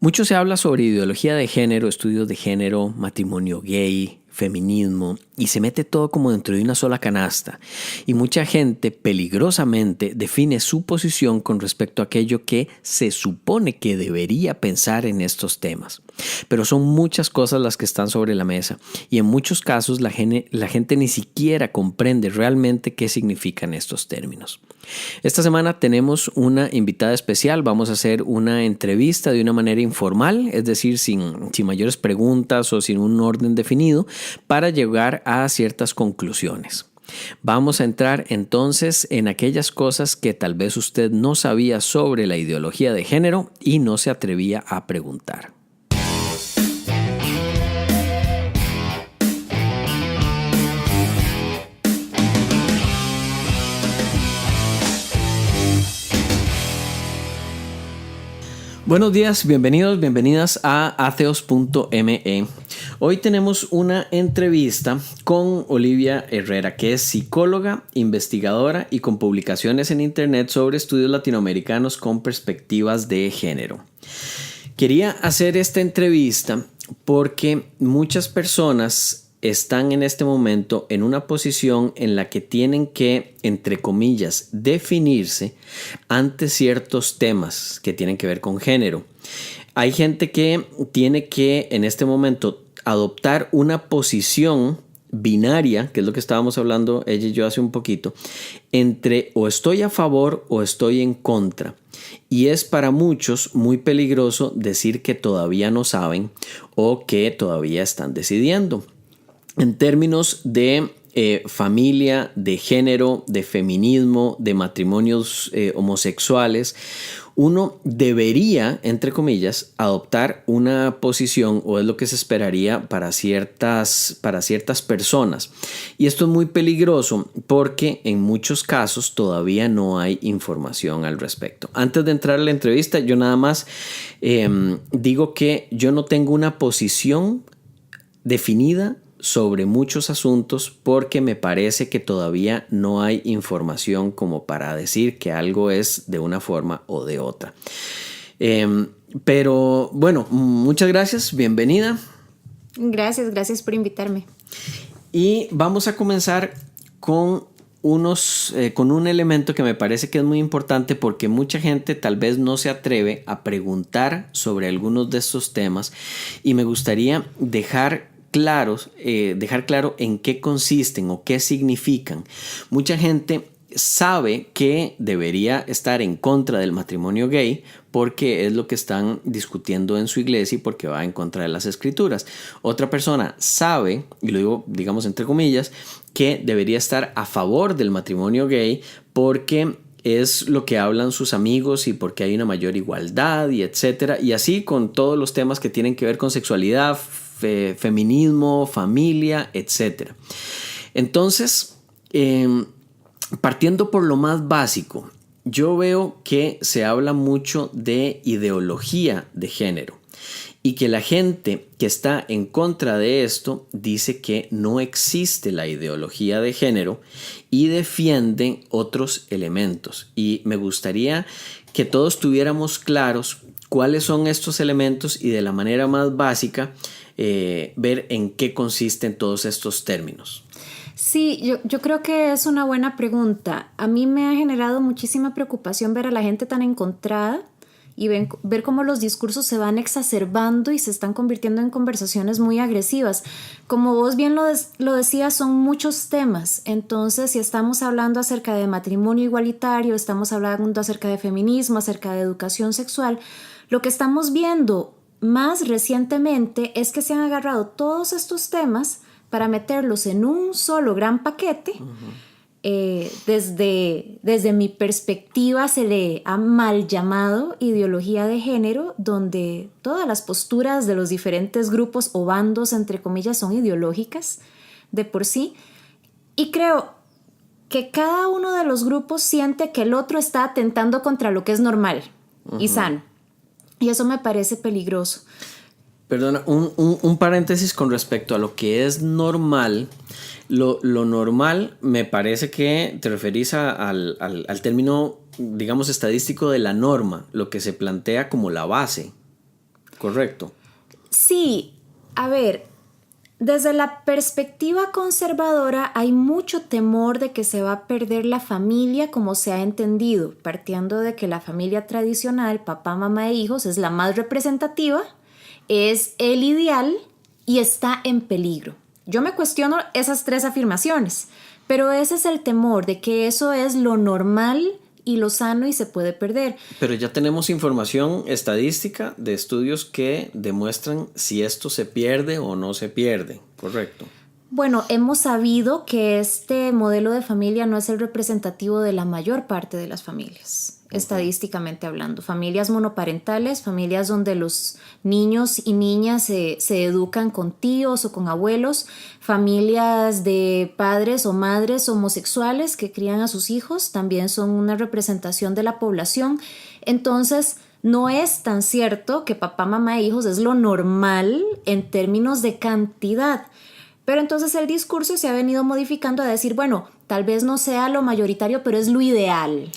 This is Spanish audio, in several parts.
Mucho se habla sobre ideología de género, estudios de género, matrimonio gay, feminismo, y se mete todo como dentro de una sola canasta. Y mucha gente peligrosamente define su posición con respecto a aquello que se supone que debería pensar en estos temas. Pero son muchas cosas las que están sobre la mesa y en muchos casos la gente ni siquiera comprende realmente qué significan estos términos. Esta semana tenemos una invitada especial. Vamos a hacer una entrevista de una manera informal, es decir, sin mayores preguntas o sin un orden definido, para llegar a ciertas conclusiones. Vamos a entrar entonces en aquellas cosas que tal vez usted no sabía sobre la ideología de género y no se atrevía a preguntar. Buenos días, bienvenidas a atheos.me. Hoy tenemos una entrevista con Olivia Herrera, que es psicóloga, investigadora y con publicaciones en internet sobre estudios latinoamericanos con perspectivas de género. Quería hacer esta entrevista porque muchas personas están en este momento en una posición en la que tienen que, entre comillas, definirse ante ciertos temas que tienen que ver con género. Hay gente que tiene que, en este momento, adoptar una posición binaria, que es lo que estábamos hablando ella y yo hace un poquito, entre o estoy a favor o estoy en contra. Y es para muchos muy peligroso decir que todavía no saben o que todavía están decidiendo. En términos de familia, de género, de feminismo, de matrimonios homosexuales, uno debería, entre comillas, adoptar una posición, o es lo que se esperaría para ciertas personas. Y esto es muy peligroso porque en muchos casos todavía no hay información al respecto. Antes de entrar a la entrevista, yo nada más digo que yo no tengo una posición definida sobre muchos asuntos porque me parece que todavía no hay información como para decir que algo es de una forma o de otra. Pero bueno, muchas gracias, bienvenida. Gracias por invitarme. Y vamos a comenzar con un elemento que me parece que es muy importante porque mucha gente tal vez no se atreve a preguntar sobre algunos de estos temas y me gustaría dejar claro en qué consisten o qué significan. Mucha gente sabe que debería estar en contra del matrimonio gay porque es lo que están discutiendo en su iglesia y porque va en contra de las escrituras. Otra persona sabe, y lo digo digamos entre comillas, que debería estar a favor del matrimonio gay porque es lo que hablan sus amigos y porque hay una mayor igualdad y etcétera. Y así con todos los temas que tienen que ver con sexualidad, feminismo, familia, etc. Entonces, partiendo por lo más básico, yo veo que se habla mucho de ideología de género y que la gente que está en contra de esto dice que no existe la ideología de género y defiende otros elementos. Y me gustaría que todos tuviéramos claros cuáles son estos elementos y de la manera más básica ver en qué consisten todos estos términos. Sí, yo creo que es una buena pregunta. A mí me ha generado muchísima preocupación ver a la gente tan encontrada y ver cómo los discursos se van exacerbando y se están convirtiendo en conversaciones muy agresivas. Como vos bien lo decías, son muchos temas. Entonces, si estamos hablando acerca de matrimonio igualitario, estamos hablando acerca de feminismo, acerca de educación sexual, lo que estamos viendo más recientemente es que se han agarrado todos estos temas para meterlos en un solo gran paquete. Desde mi perspectiva se le ha mal llamado ideología de género, donde todas las posturas de los diferentes grupos o bandos, entre comillas, son ideológicas de por sí. Y creo que cada uno de los grupos siente que el otro está atentando contra lo que es normal y sano. Y eso me parece peligroso. Perdona, un paréntesis con respecto a lo que es normal. Lo normal me parece que te referís al término, digamos, estadístico de la norma, lo que se plantea como la base. ¿correcto? Sí, a ver, desde la perspectiva conservadora hay mucho temor de que se va a perder la familia como se ha entendido, partiendo de que la familia tradicional, papá, mamá e hijos, es la más representativa, es el ideal y está en peligro. Yo me cuestiono esas tres afirmaciones, pero ese es el temor de que eso es lo normal y lo sano y se puede perder. Pero ya tenemos información estadística de estudios que demuestran si esto se pierde o no se pierde, ¿correcto? Bueno, hemos sabido que este modelo de familia no es el representativo de la mayor parte de las familias, estadísticamente hablando. Familias monoparentales, familias donde los niños y niñas se educan con tíos o con abuelos, familias de padres o madres homosexuales que crían a sus hijos, también son una representación de la población. Entonces, no es tan cierto que papá, mamá e hijos es lo normal en términos de cantidad. Pero entonces el discurso se ha venido modificando a decir, bueno, tal vez no sea lo mayoritario, pero es lo ideal.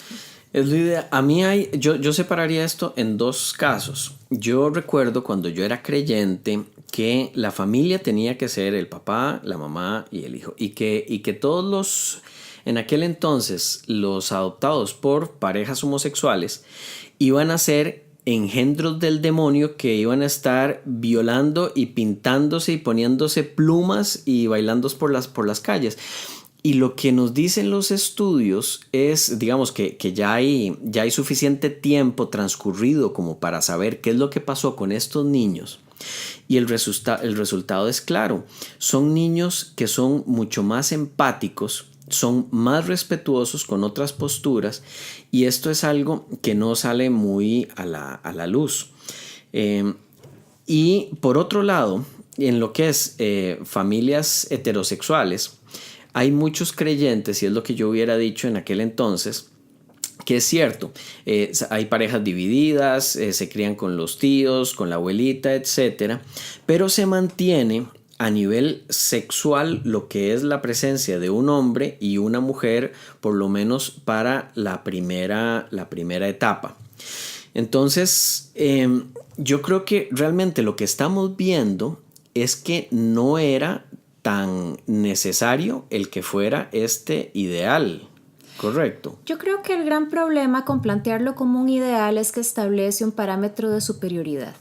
Es lo ideal. A mí yo separaría esto en dos casos. Yo recuerdo cuando yo era creyente que la familia tenía que ser el papá, la mamá y el hijo. Y que todos en aquel entonces, los adoptados por parejas homosexuales iban a ser engendros del demonio que iban a estar violando y pintándose y poniéndose plumas y bailando por las calles. Y lo que nos dicen los estudios es, digamos, que ya hay suficiente tiempo transcurrido como para saber qué es lo que pasó con estos niños. Y el resultado es claro. Son niños que son mucho más empáticos, son más respetuosos con otras posturas, y esto es algo que no sale muy a la luz. Y por otro lado, en lo que es familias heterosexuales, hay muchos creyentes, y es lo que yo hubiera dicho en aquel entonces, que es cierto, hay parejas divididas, se crían con los tíos, con la abuelita, etcétera, pero se mantiene a nivel sexual lo que es la presencia de un hombre y una mujer, por lo menos para la primera etapa. Entonces, yo creo que realmente lo que estamos viendo es que no era tan necesario el que fuera este ideal, ¿correcto? Yo creo que el gran problema con plantearlo como un ideal es que establece un parámetro de superioridad.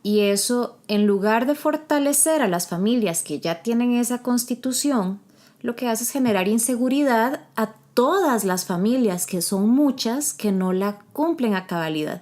Y eso, en lugar de fortalecer a las familias que ya tienen esa constitución, lo que hace es generar inseguridad a todas las familias, que son muchas, que no la cumplen a cabalidad.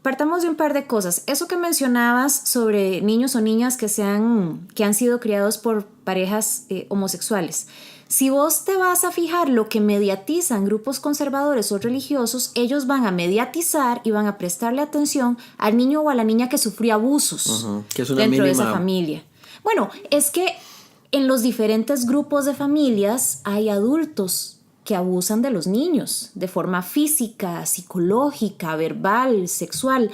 Partamos de un par de cosas. Eso que mencionabas sobre niños o niñas que han sido criados por parejas homosexuales. Si vos te vas a fijar lo que mediatizan grupos conservadores o religiosos, ellos van a mediatizar y van a prestarle atención al niño o a la niña que sufrió abusos que es una dentro de mínima esa familia. Bueno, es que en los diferentes grupos de familias hay adultos que abusan de los niños de forma física, psicológica, verbal, sexual.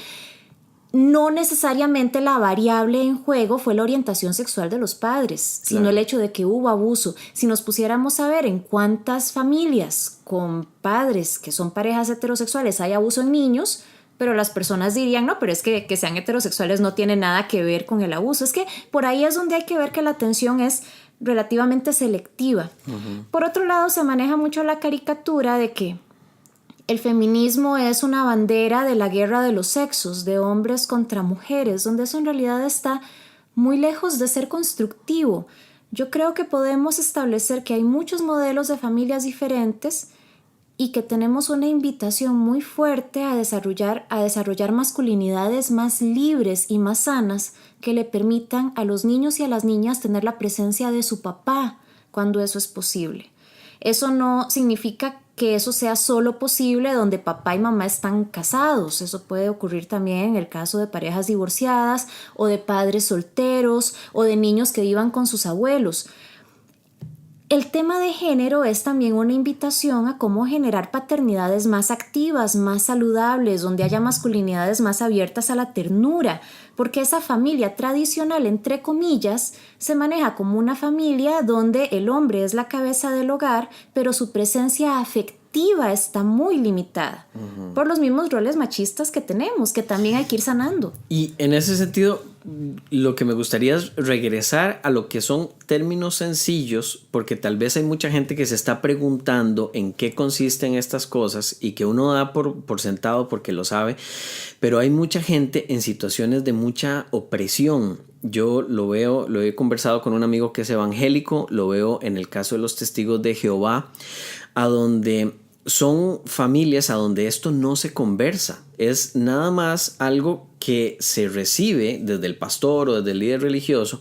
No necesariamente la variable en juego fue la orientación sexual de los padres, sino el hecho de que hubo abuso. Si nos pusiéramos a ver en cuántas familias con padres que son parejas heterosexuales hay abuso en niños, pero las personas dirían, no, pero es que sean heterosexuales no tiene nada que ver con el abuso. Es que por ahí es donde hay que ver que la atención es relativamente selectiva. Por otro lado, se maneja mucho la caricatura de que el feminismo es una bandera de la guerra de los sexos, de hombres contra mujeres, donde eso en realidad está muy lejos de ser constructivo. Yo creo que podemos establecer que hay muchos modelos de familias diferentes y que tenemos una invitación muy fuerte a desarrollar masculinidades más libres y más sanas que le permitan a los niños y a las niñas tener la presencia de su papá cuando eso es posible. Eso no significa que eso sea solo posible donde papá y mamá están casados. Eso puede ocurrir también en el caso de parejas divorciadas o de padres solteros o de niños que vivan con sus abuelos. El tema de género es también una invitación a cómo generar paternidades más activas, más saludables, donde haya masculinidades más abiertas a la ternura, porque esa familia tradicional, entre comillas, se maneja como una familia donde el hombre es la cabeza del hogar, pero su presencia afectiva afectiva está muy limitada por los mismos roles machistas que tenemos, que también hay que ir sanando. Y en ese sentido, lo que me gustaría es regresar a lo que son términos sencillos, porque tal vez hay mucha gente que se está preguntando en qué consisten estas cosas y que uno da por sentado porque lo sabe, pero hay mucha gente en situaciones de mucha opresión. Yo lo veo, lo he conversado con un amigo que es evangélico, lo veo en el caso de los testigos de Jehová, a donde son familias a donde esto no se conversa, es nada más algo que se recibe desde el pastor o desde el líder religioso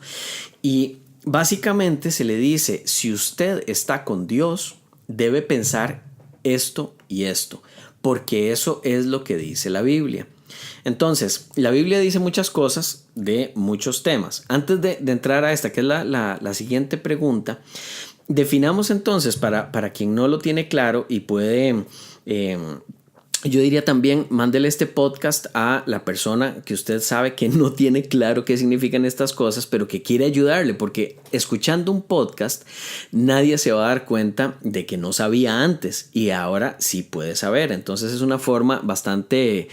y básicamente se le dice, si usted está con Dios, debe pensar esto y esto, porque eso es lo que dice la Biblia. Entonces, la Biblia dice muchas cosas de muchos temas. Antes de entrar a esta, que es la siguiente pregunta, definamos entonces, para quien no lo tiene claro y puede, yo diría también, mándele este podcast a la persona que usted sabe que no tiene claro qué significan estas cosas, pero que quiere ayudarle, porque escuchando un podcast nadie se va a dar cuenta de que no sabía antes y ahora sí puede saber. Entonces es una forma bastante,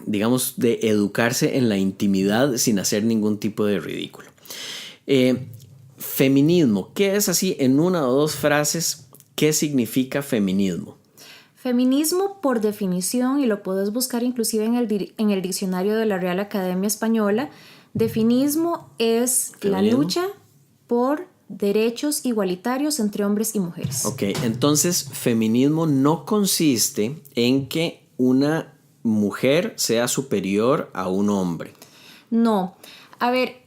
digamos, de educarse en la intimidad sin hacer ningún tipo de ridículo. Feminismo, ¿qué es así en una o dos frases? ¿Qué significa feminismo? Feminismo, por definición, y lo puedes buscar inclusive en el diccionario de la Real Academia Española, feminismo es la lucha por derechos igualitarios entre hombres y mujeres. Ok, entonces feminismo no consiste en que una mujer sea superior a un hombre. No, a ver,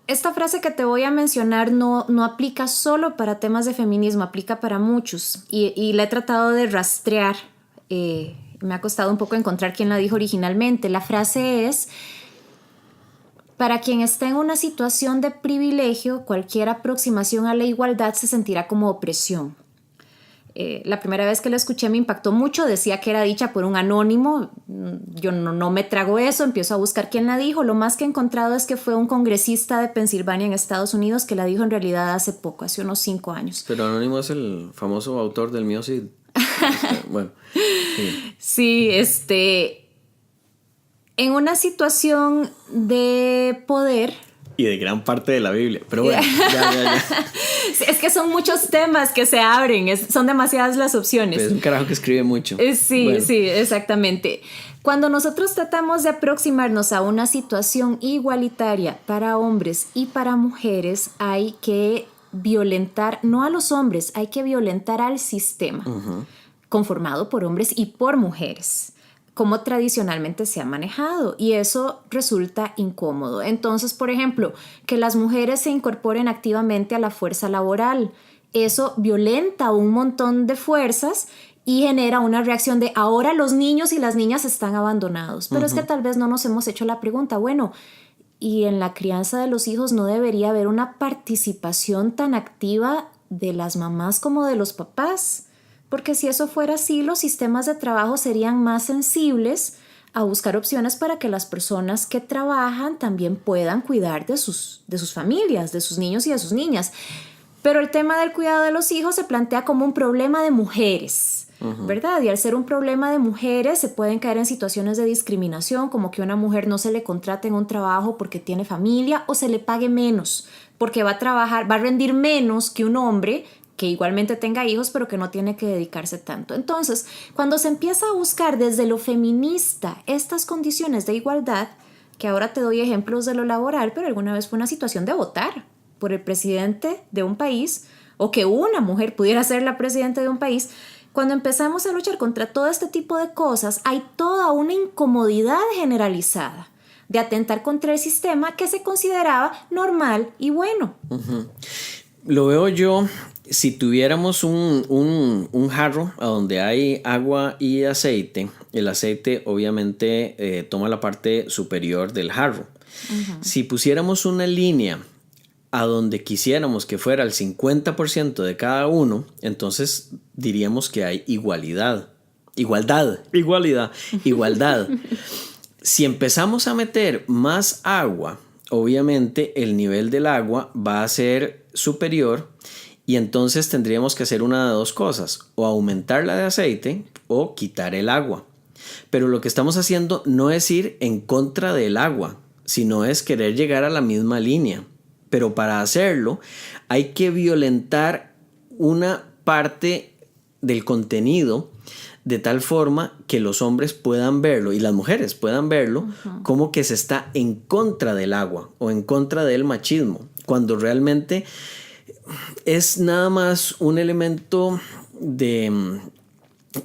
esta frase que te voy a mencionar no aplica solo para temas de feminismo, aplica para muchos y la he tratado de rastrear. Me ha costado un poco encontrar quién la dijo originalmente. La frase es: para quien está en una situación de privilegio, cualquier aproximación a la igualdad se sentirá como opresión. La primera vez que lo escuché me impactó mucho, decía que era dicha por un anónimo. Yo no me trago eso, empiezo a buscar quién la dijo. Lo más que he encontrado es que fue un congresista de Pensilvania en Estados Unidos que la dijo en realidad hace poco, hace unos 5 años. Pero anónimo es el famoso autor del Mío Cid. Bueno, sí, en una situación de poder y de gran parte de la Biblia, pero bueno, ya. Es que son muchos temas que se abren, son demasiadas las opciones. Pero es un carajo que escribe mucho. Sí, bueno. Sí, exactamente. Cuando nosotros tratamos de aproximarnos a una situación igualitaria para hombres y para mujeres, hay que violentar, no a los hombres, hay que violentar al sistema conformado por hombres y por mujeres, como tradicionalmente se ha manejado, y eso resulta incómodo. Entonces, por ejemplo, que las mujeres se incorporen activamente a la fuerza laboral, eso violenta un montón de fuerzas y genera una reacción de ahora los niños y las niñas están abandonados. Pero es que tal vez no nos hemos hecho la pregunta, bueno, ¿y en la crianza de los hijos no debería haber una participación tan activa de las mamás como de los papás? Porque si eso fuera así, los sistemas de trabajo serían más sensibles a buscar opciones para que las personas que trabajan también puedan cuidar de sus familias, de sus niños y de sus niñas. Pero el tema del cuidado de los hijos se plantea como un problema de mujeres, ¿verdad? Y al ser un problema de mujeres se pueden caer en situaciones de discriminación, como que a una mujer no se le contrate en un trabajo porque tiene familia o se le pague menos porque va a rendir menos que un hombre que igualmente tenga hijos, pero que no tiene que dedicarse tanto. Entonces, cuando se empieza a buscar desde lo feminista estas condiciones de igualdad, que ahora te doy ejemplos de lo laboral, pero alguna vez fue una situación de votar por el presidente de un país, o que una mujer pudiera ser la presidenta de un país, cuando empezamos a luchar contra todo este tipo de cosas, hay toda una incomodidad generalizada de atentar contra el sistema que se consideraba normal y bueno. Lo veo yo. Si tuviéramos un jarro a donde hay agua y aceite, el aceite obviamente toma la parte superior del jarro. Si pusiéramos una línea a donde quisiéramos que fuera el 50% de cada uno, entonces diríamos que hay igualdad. Si empezamos a meter más agua, obviamente el nivel del agua va a ser superior Y entonces tendríamos que hacer una de dos cosas, o aumentar la de aceite o quitar el agua. Pero lo que estamos haciendo no es ir en contra del agua, sino es querer llegar a la misma línea. Pero para hacerlo hay que violentar una parte del contenido de tal forma que los hombres puedan verlo y las mujeres puedan verlo como que se está en contra del agua o en contra del machismo, cuando realmente es nada más un elemento de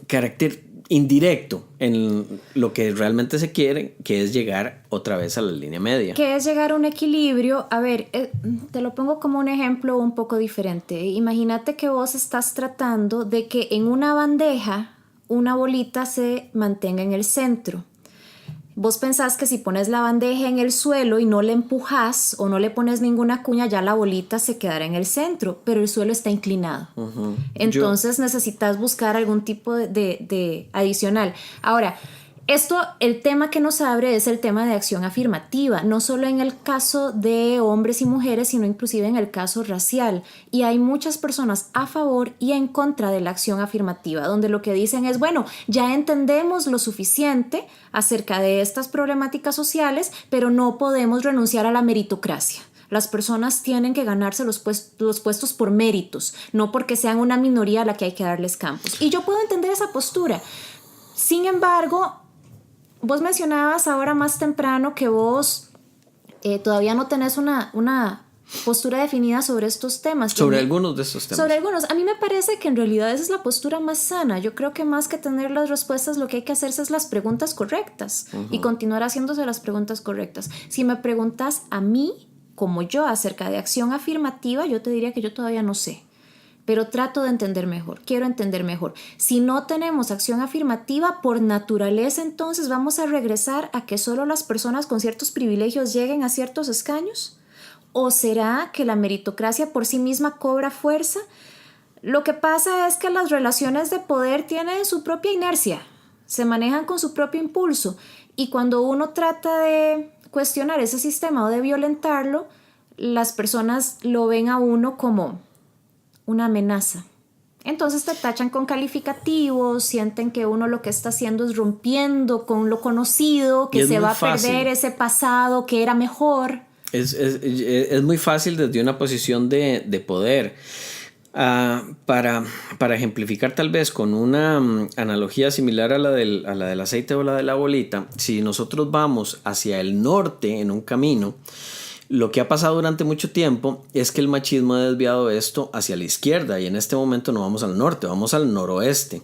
carácter indirecto en lo que realmente se quiere, que es llegar otra vez a la línea media. Que es llegar a un equilibrio. A ver, te lo pongo como un ejemplo un poco diferente. Imagínate que vos estás tratando de que en una bandeja una bolita se mantenga en el centro. Vos pensás que si pones la bandeja en el suelo y no le empujas o no le pones ninguna cuña, ya la bolita se quedará en el centro, pero el suelo está inclinado. Entonces necesitas buscar algún tipo de adicional. Ahora, el tema que nos abre es el tema de acción afirmativa, no solo en el caso de hombres y mujeres, sino inclusive en el caso racial. Y hay muchas personas a favor y en contra de la acción afirmativa, donde lo que dicen es, bueno, ya entendemos lo suficiente acerca de estas problemáticas sociales, pero no podemos renunciar a la meritocracia. Las personas tienen que ganarse los puestos por méritos, no porque sean una minoría a la que hay que darles campos. Y yo puedo entender esa postura. Sin embargo, vos mencionabas ahora más temprano que vos todavía no tenés una postura definida sobre estos temas. Sobre algunos de estos temas. Sobre algunos. A mí me parece que en realidad esa es la postura más sana. Yo creo que más que tener las respuestas, lo que hay que hacerse es las preguntas correctas y continuar haciéndose las preguntas correctas. Si me preguntas a mí, como yo, acerca de acción afirmativa, yo te diría que yo todavía no sé. Pero trato de entender mejor, quiero entender mejor. Si no tenemos acción afirmativa, por naturaleza, entonces vamos a regresar a que solo las personas con ciertos privilegios lleguen a ciertos escaños. ¿O será que la meritocracia por sí misma cobra fuerza? Lo que pasa es que las relaciones de poder tienen su propia inercia, se manejan con su propio impulso, y cuando uno trata de cuestionar ese sistema o de violentarlo, las personas lo ven a uno como una amenaza. Entonces te tachan con calificativos, sienten que uno lo que está haciendo es rompiendo con lo conocido, que se va a perder ese pasado que era mejor. Es muy fácil desde una posición de poder. Para ejemplificar tal vez con una analogía similar a la del aceite o la de la bolita, si nosotros vamos hacia el norte en un camino, lo que ha pasado durante mucho tiempo es que el machismo ha desviado esto hacia la izquierda y en este momento no vamos al norte, vamos al noroeste.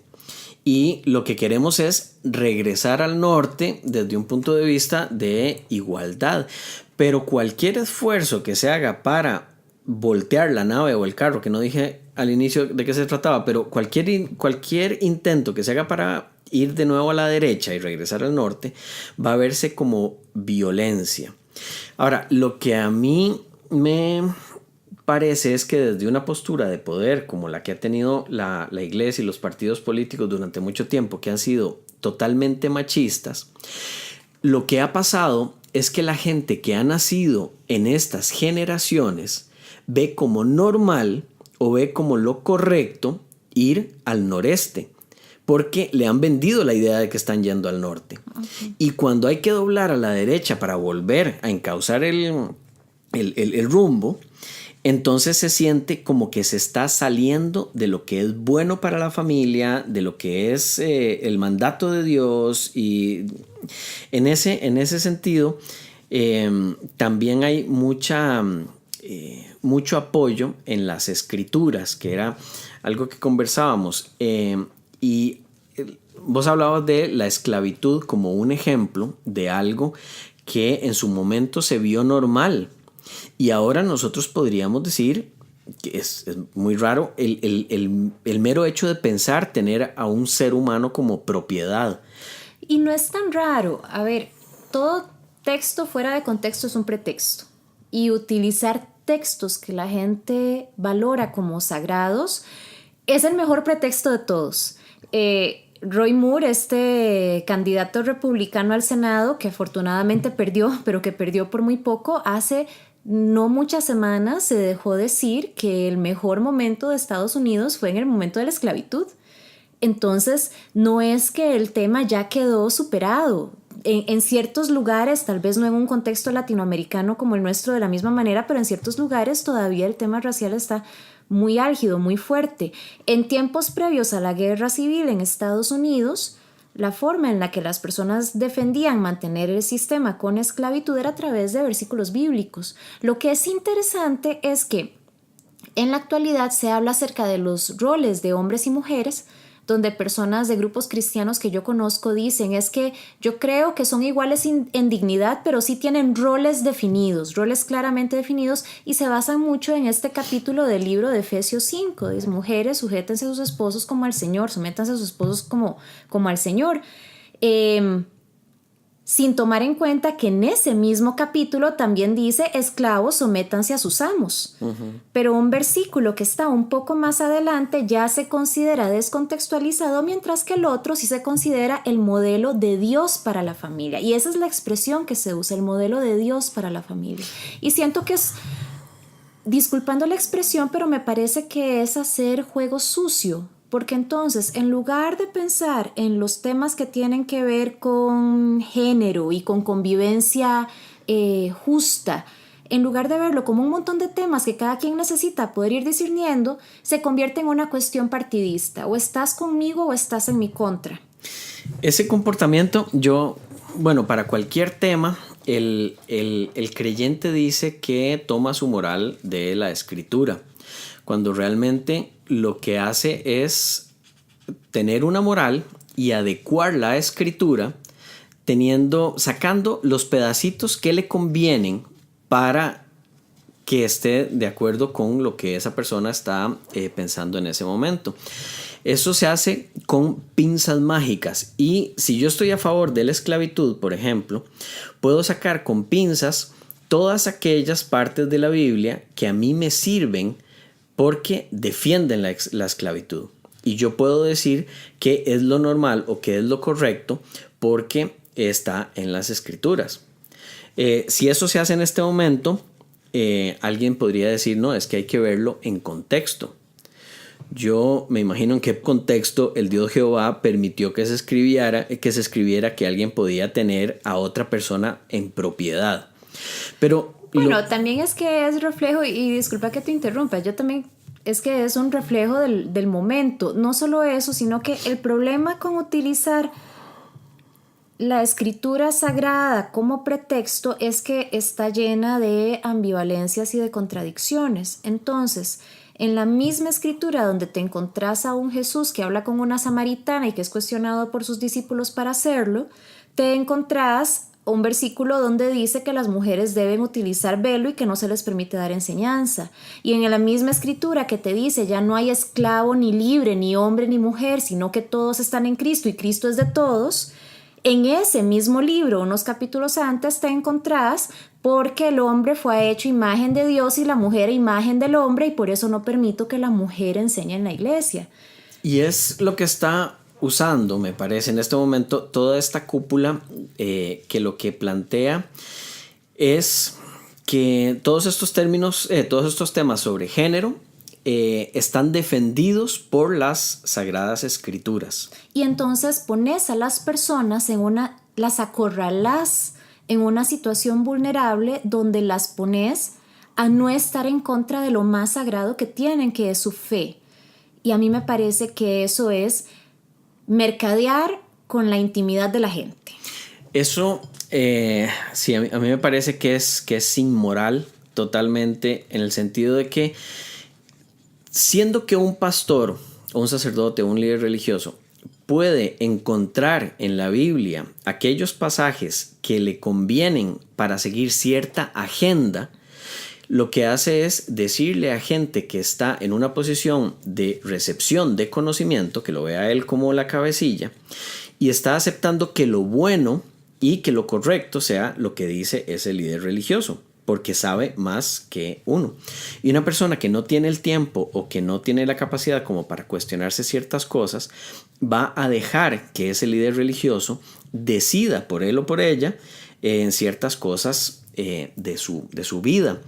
Y lo que queremos es regresar al norte desde un punto de vista de igualdad. Pero cualquier esfuerzo que se haga para voltear la nave o el carro, que no dije al inicio de qué se trataba, pero cualquier intento que se haga para ir de nuevo a la derecha y regresar al norte va a verse como violencia. Ahora, lo que a mí me parece es que desde una postura de poder como la que ha tenido la iglesia y los partidos políticos durante mucho tiempo, que han sido totalmente machistas, lo que ha pasado es que la gente que ha nacido en estas generaciones ve como normal o ve como lo correcto ir al noreste, porque le han vendido la idea de que están yendo al norte. Okay. Y cuando hay que doblar a la derecha para volver a encauzar el rumbo, entonces se siente como que se está saliendo de lo que es bueno para la familia, de lo que es el mandato de Dios. Y en ese sentido también hay mucho apoyo en las escrituras, que era algo que conversábamos. Y vos hablabas de la esclavitud como un ejemplo de algo que en su momento se vio normal. Y ahora nosotros podríamos decir que es muy raro el mero hecho de pensar tener a un ser humano como propiedad. Y no es tan raro. A ver, todo texto fuera de contexto es un pretexto. Y utilizar textos que la gente valora como sagrados es el mejor pretexto de todos. Roy Moore, este candidato republicano al Senado, que afortunadamente perdió, pero que perdió por muy poco, hace no muchas semanas se dejó decir que el mejor momento de Estados Unidos fue en el momento de la esclavitud. Entonces, no es que el tema ya quedó superado. En ciertos lugares, tal vez no en un contexto latinoamericano como el nuestro de la misma manera, pero en ciertos lugares todavía el tema racial está muy álgido, muy fuerte. En tiempos previos a la guerra civil en Estados Unidos, la forma en la que las personas defendían mantener el sistema con esclavitud era a través de versículos bíblicos. Lo que es interesante es que en la actualidad se habla acerca de los roles de hombres y mujeres, donde personas de grupos cristianos que yo conozco dicen es que yo creo que son iguales en dignidad, pero sí tienen roles definidos, roles claramente definidos, y se basan mucho en este capítulo del libro de Efesios 5. Dice, mujeres, sujétense a sus esposos como al Señor, sométanse a sus esposos como al Señor. Sin tomar en cuenta que en ese mismo capítulo también dice esclavos, sométanse a sus amos. Pero un versículo que está un poco más adelante ya se considera descontextualizado, mientras que el otro sí se considera el modelo de Dios para la familia. Y esa es la expresión que se usa, el modelo de Dios para la familia. Y siento que es, disculpando la expresión, pero me parece que es hacer juego sucio. Porque entonces, en lugar de pensar en los temas que tienen que ver con género y con convivencia justa, en lugar de verlo como un montón de temas que cada quien necesita poder ir discerniendo, se convierte en una cuestión partidista. O estás conmigo o estás en mi contra. Ese comportamiento, para cualquier tema, el creyente dice que toma su moral de la Escritura, cuando realmente lo que hace es tener una moral y adecuar la Escritura, sacando los pedacitos que le convienen para que esté de acuerdo con lo que esa persona está pensando en ese momento. Eso se hace con pinzas mágicas, y si yo estoy a favor de la esclavitud, por ejemplo, puedo sacar con pinzas todas aquellas partes de la Biblia que a mí me sirven porque defienden la esclavitud. Y yo puedo decir que es lo normal o que es lo correcto porque está en las Escrituras. Si eso se hace en este momento, alguien podría decir, no, es que hay que verlo en contexto. Yo me imagino en qué contexto el Dios Jehová permitió que se escribiera que alguien podía tener a otra persona en propiedad. Pero bueno, también es que es reflejo, y disculpa que te interrumpa, yo también es que es un reflejo del momento. No solo eso, sino que el problema con utilizar la escritura sagrada como pretexto es que está llena de ambivalencias y de contradicciones. Entonces, en la misma escritura donde te encontrás a un Jesús que habla con una samaritana y que es cuestionado por sus discípulos para hacerlo, te encontrás un versículo donde dice que las mujeres deben utilizar velo y que no se les permite dar enseñanza. Y en la misma escritura que te dice ya no hay esclavo ni libre, ni hombre ni mujer, sino que todos están en Cristo y Cristo es de todos. En ese mismo libro, unos capítulos antes, te encontrás porque el hombre fue hecho imagen de Dios y la mujer imagen del hombre, y por eso no permito que la mujer enseñe en la iglesia. Y es lo que está usando, me parece, en este momento toda esta cúpula, que lo que plantea es que todos estos términos, todos estos temas sobre género están defendidos por las Sagradas Escrituras. Y entonces pones a las personas las acorralás en una situación vulnerable donde las pones a no estar en contra de lo más sagrado que tienen, que es su fe. Y a mí me parece que eso es mercadear con la intimidad de la gente. Eso, sí, a mí me parece que es inmoral totalmente, en el sentido de que, siendo que un pastor o un sacerdote o un líder religioso puede encontrar en la Biblia aquellos pasajes que le convienen para seguir cierta agenda, lo que hace es decirle a gente que está en una posición de recepción de conocimiento, que lo vea él como la cabecilla, y está aceptando que lo bueno y que lo correcto sea lo que dice ese líder religioso, porque sabe más que uno. Y una persona que no tiene el tiempo o que no tiene la capacidad como para cuestionarse ciertas cosas, va a dejar que ese líder religioso decida por él o por ella en ciertas cosas de su vida.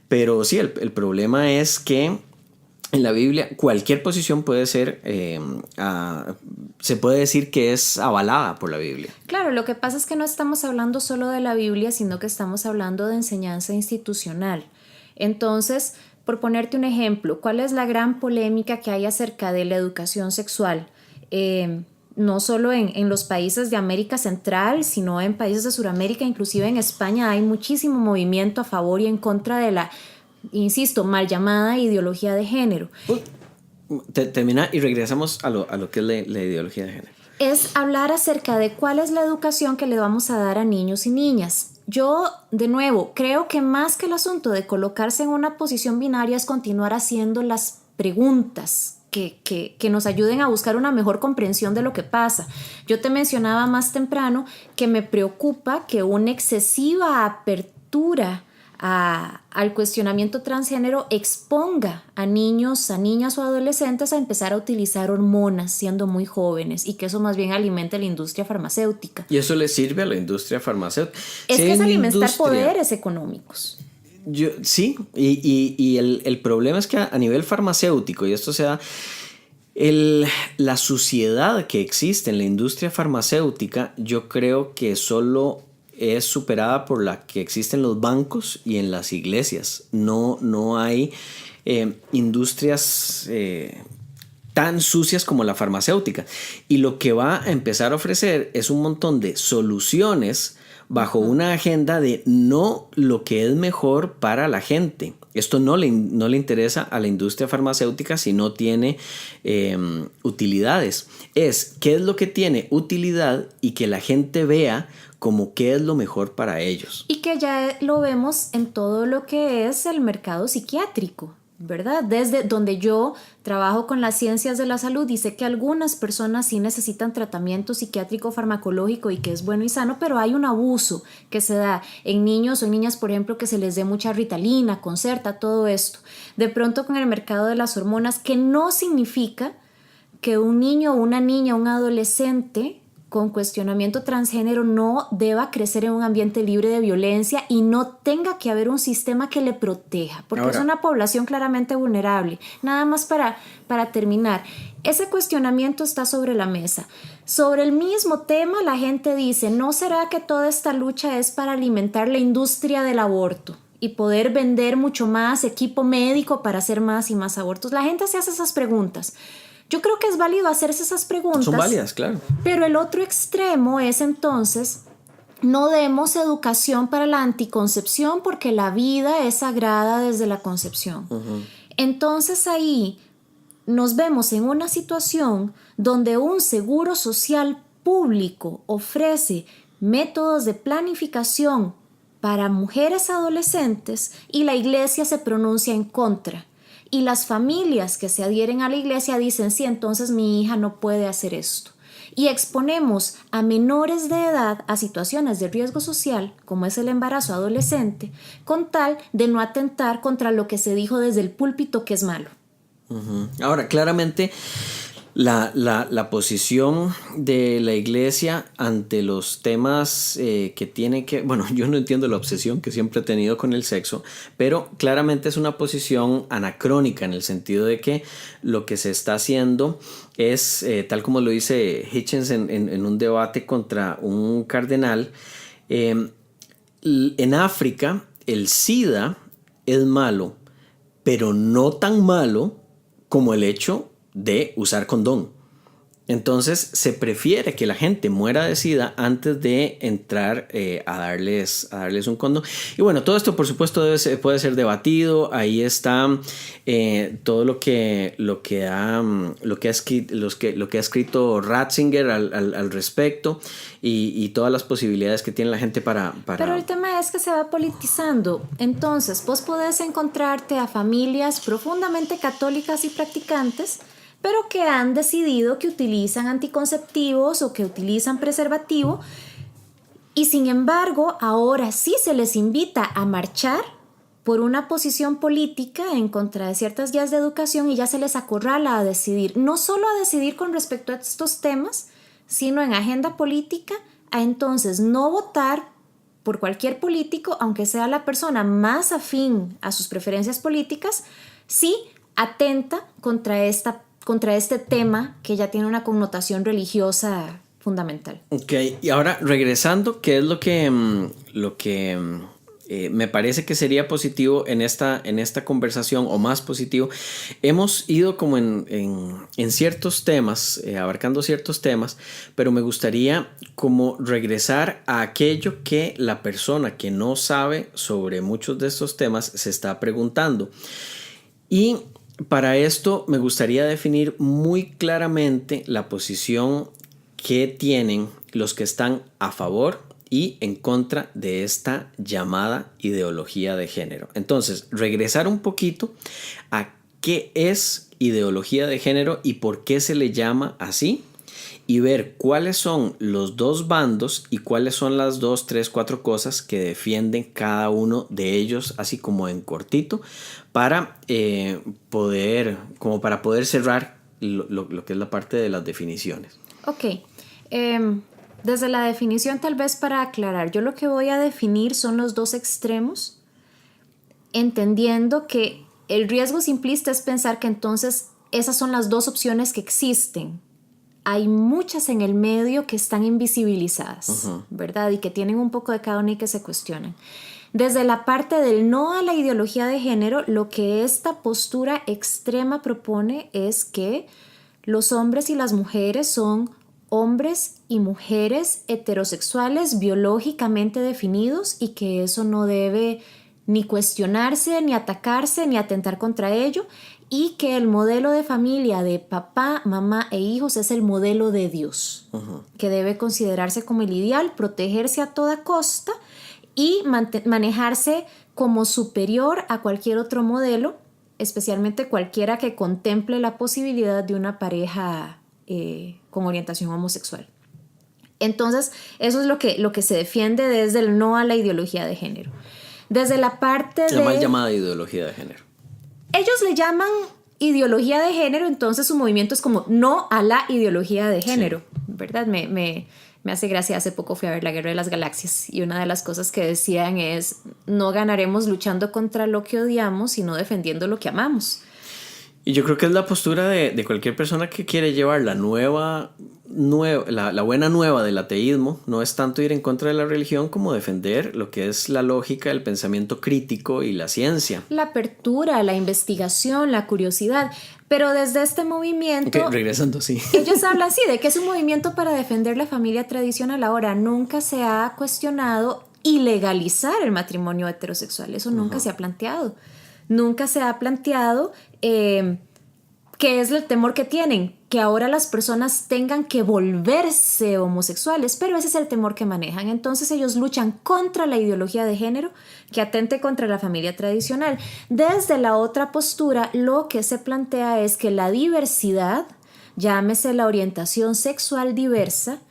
Pero sí, el problema es que en la Biblia cualquier posición puede ser, se puede decir que es avalada por la Biblia. Claro, lo que pasa es que no estamos hablando solo de la Biblia, sino que estamos hablando de enseñanza institucional. Entonces, por ponerte un ejemplo, ¿cuál es la gran polémica que hay acerca de la educación sexual? No solo en los países de América Central, sino en países de Sudamérica, inclusive en España hay muchísimo movimiento a favor y en contra de la, insisto, mal llamada ideología de género. Termina y regresamos a lo que es la ideología de género. Es hablar acerca de cuál es la educación que le vamos a dar a niños y niñas. Yo, de nuevo, creo que más que el asunto de colocarse en una posición binaria es continuar haciendo las preguntas que nos ayuden a buscar una mejor comprensión de lo que pasa. Yo te mencionaba más temprano que me preocupa que una excesiva apertura al cuestionamiento transgénero exponga a niños, a niñas o adolescentes a empezar a utilizar hormonas siendo muy jóvenes y que eso más bien alimente la industria farmacéutica. ¿Y eso le sirve a la industria farmacéutica? Es que es alimentar poderes económicos. Sí, y el problema es que a nivel farmacéutico, y esto se da, la suciedad que existe en la industria farmacéutica, yo creo que solo es superada por la que existe en los bancos y en las iglesias. No hay industrias tan sucias como la farmacéutica. Y lo que va a empezar a ofrecer es un montón de soluciones bajo una agenda de no lo que es mejor para la gente. Esto no le interesa a la industria farmacéutica si no tiene utilidades. Es qué es lo que tiene utilidad y que la gente vea como qué es lo mejor para ellos. Y que ya lo vemos en todo lo que es el mercado psiquiátrico, ¿verdad? Desde donde yo trabajo con las ciencias de la salud y sé que algunas personas sí necesitan tratamiento psiquiátrico farmacológico y que es bueno y sano, pero hay un abuso que se da en niños o en niñas, por ejemplo, que se les dé mucha Ritalina, Concerta, todo esto. De pronto con el mercado de las hormonas, que no significa que un niño, una niña, un adolescente con cuestionamiento transgénero no deba crecer en un ambiente libre de violencia y no tenga que haber un sistema que le proteja, porque es una población claramente vulnerable. Nada más para terminar, ese cuestionamiento está sobre la mesa. Sobre el mismo tema, la gente dice, ¿no será que toda esta lucha es para alimentar la industria del aborto y poder vender mucho más equipo médico para hacer más y más abortos? La gente se hace esas preguntas. Yo creo que es válido hacerse esas preguntas. Son válidas, claro. Pero el otro extremo es entonces, no demos educación para la anticoncepción porque la vida es sagrada desde la concepción. Entonces ahí nos vemos en una situación donde un seguro social público ofrece métodos de planificación para mujeres adolescentes y la iglesia se pronuncia en contra. Y las familias que se adhieren a la iglesia dicen, sí, entonces mi hija no puede hacer esto. Y exponemos a menores de edad a situaciones de riesgo social, como es el embarazo adolescente, con tal de no atentar contra lo que se dijo desde el púlpito que es malo. Ahora, claramente, la posición de la iglesia ante los temas que tiene que... Bueno, yo no entiendo la obsesión que siempre he tenido con el sexo, pero claramente es una posición anacrónica en el sentido de que lo que se está haciendo es, tal como lo dice Hitchens en un debate contra un cardenal, en África el SIDA es malo, pero no tan malo como el hecho de usar condón. Entonces se prefiere que la gente muera de SIDA antes de entrar a darles un condón. Y bueno, todo esto por supuesto puede ser debatido. Ahí está todo lo que ha escrito Ratzinger al respecto y todas las posibilidades que tiene la gente para... Pero el tema es que se va politizando. Entonces vos podés encontrarte a familias profundamente católicas y practicantes, pero que han decidido que utilizan anticonceptivos o que utilizan preservativo y sin embargo ahora sí se les invita a marchar por una posición política en contra de ciertas guías de educación y ya se les acorrala a decidir, no solo a decidir con respecto a estos temas, sino en agenda política, a entonces no votar por cualquier político, aunque sea la persona más afín a sus preferencias políticas, sí atenta contra este tema que ya tiene una connotación religiosa fundamental. Ok, y ahora regresando, ¿qué es lo que me parece que sería positivo en esta conversación, o más positivo? Hemos ido como en ciertos temas, abarcando ciertos temas, pero me gustaría como regresar a aquello que la persona que no sabe sobre muchos de estos temas se está preguntando. Y para esto me gustaría definir muy claramente la posición que tienen los que están a favor y en contra de esta llamada ideología de género. Entonces, regresar un poquito a qué es ideología de género y por qué se le llama así, y ver cuáles son los dos bandos y cuáles son las 2, 3, 4 cosas que defienden cada uno de ellos, así como en cortito, para poder cerrar lo que es la parte de las definiciones. Ok. Desde la definición, tal vez para aclarar, yo lo que voy a definir son los dos extremos, entendiendo que el riesgo simplista es pensar que entonces esas son las dos opciones que existen. Hay muchas en el medio que están invisibilizadas, ¿verdad? Y que tienen un poco de cada una y que se cuestionan. Desde la parte del no a la ideología de género, lo que esta postura extrema propone es que los hombres y las mujeres son hombres y mujeres heterosexuales biológicamente definidos y que eso no debe ni cuestionarse, ni atacarse, ni atentar contra ello, y que el modelo de familia de papá, mamá e hijos es el modelo de Dios, que debe considerarse como el ideal, protegerse a toda costa y manejarse como superior a cualquier otro modelo, especialmente cualquiera que contemple la posibilidad de una pareja con orientación homosexual. Entonces, eso es lo que se defiende desde el no a la ideología de género. Desde la parte la mal llamada ideología de género. Ellos le llaman ideología de género, entonces su movimiento es como no a la ideología de género, sí. ¿Verdad? Me hace gracia, hace poco fui a ver La Guerra de las Galaxias y una de las cosas que decían es: no ganaremos luchando contra lo que odiamos, sino defendiendo lo que amamos. Y yo creo que es la postura de cualquier persona que quiere llevar la buena nueva del ateísmo. No es tanto ir en contra de la religión como defender lo que es la lógica, el pensamiento crítico y la ciencia. La apertura, la investigación, la curiosidad. Pero desde este movimiento... Okay, regresando, sí. Ellos hablan así de que es un movimiento para defender la familia tradicional. Ahora, nunca se ha cuestionado ilegalizar el matrimonio heterosexual. Eso nunca se ha planteado. Nunca se ha planteado qué es el temor que tienen, que ahora las personas tengan que volverse homosexuales, pero ese es el temor que manejan. Entonces ellos luchan contra la ideología de género que atente contra la familia tradicional. Desde la otra postura, lo que se plantea es que la diversidad, llámese la orientación sexual diversa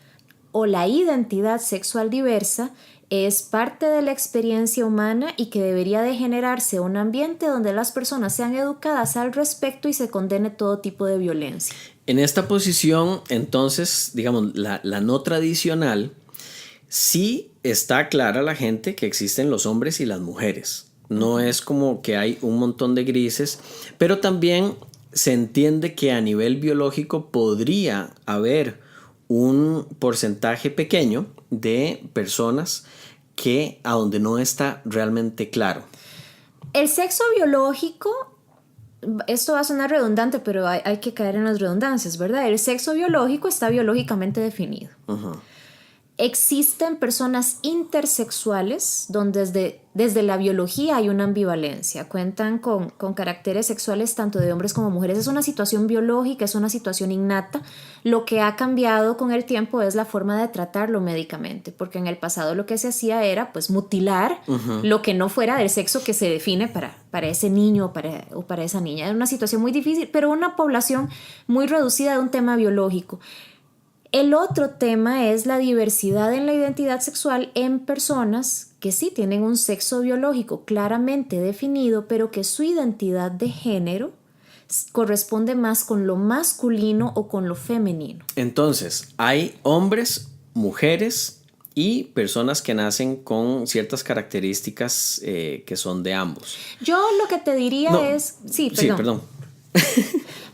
o la identidad sexual diversa, es parte de la experiencia humana y que debería de generarse un ambiente donde las personas sean educadas al respecto y se condene todo tipo de violencia. En esta posición, entonces, digamos, la no tradicional, sí está clara la gente que existen los hombres y las mujeres. No es como que hay un montón de grises, pero también se entiende que a nivel biológico podría haber un porcentaje pequeño de personas que a donde no está realmente claro. El sexo biológico, esto va a sonar redundante, pero hay que caer en las redundancias, ¿verdad? El sexo biológico está biológicamente definido. Existen personas intersexuales donde desde la biología hay una ambivalencia, cuentan con caracteres sexuales tanto de hombres como mujeres. Es una situación biológica, es una situación innata. Lo que ha cambiado con el tiempo es la forma de tratarlo médicamente, porque en el pasado lo que se hacía era pues mutilar lo que no fuera del sexo que se define para ese niño o para esa niña. Es una situación muy difícil, pero una población muy reducida de un tema biológico. El otro tema es la diversidad en la identidad sexual en personas que sí tienen un sexo biológico claramente definido, pero que su identidad de género corresponde más con lo masculino o con lo femenino. Entonces, hay hombres, mujeres y personas que nacen con ciertas características que son de ambos. Yo lo que te diría es... Sí, perdón.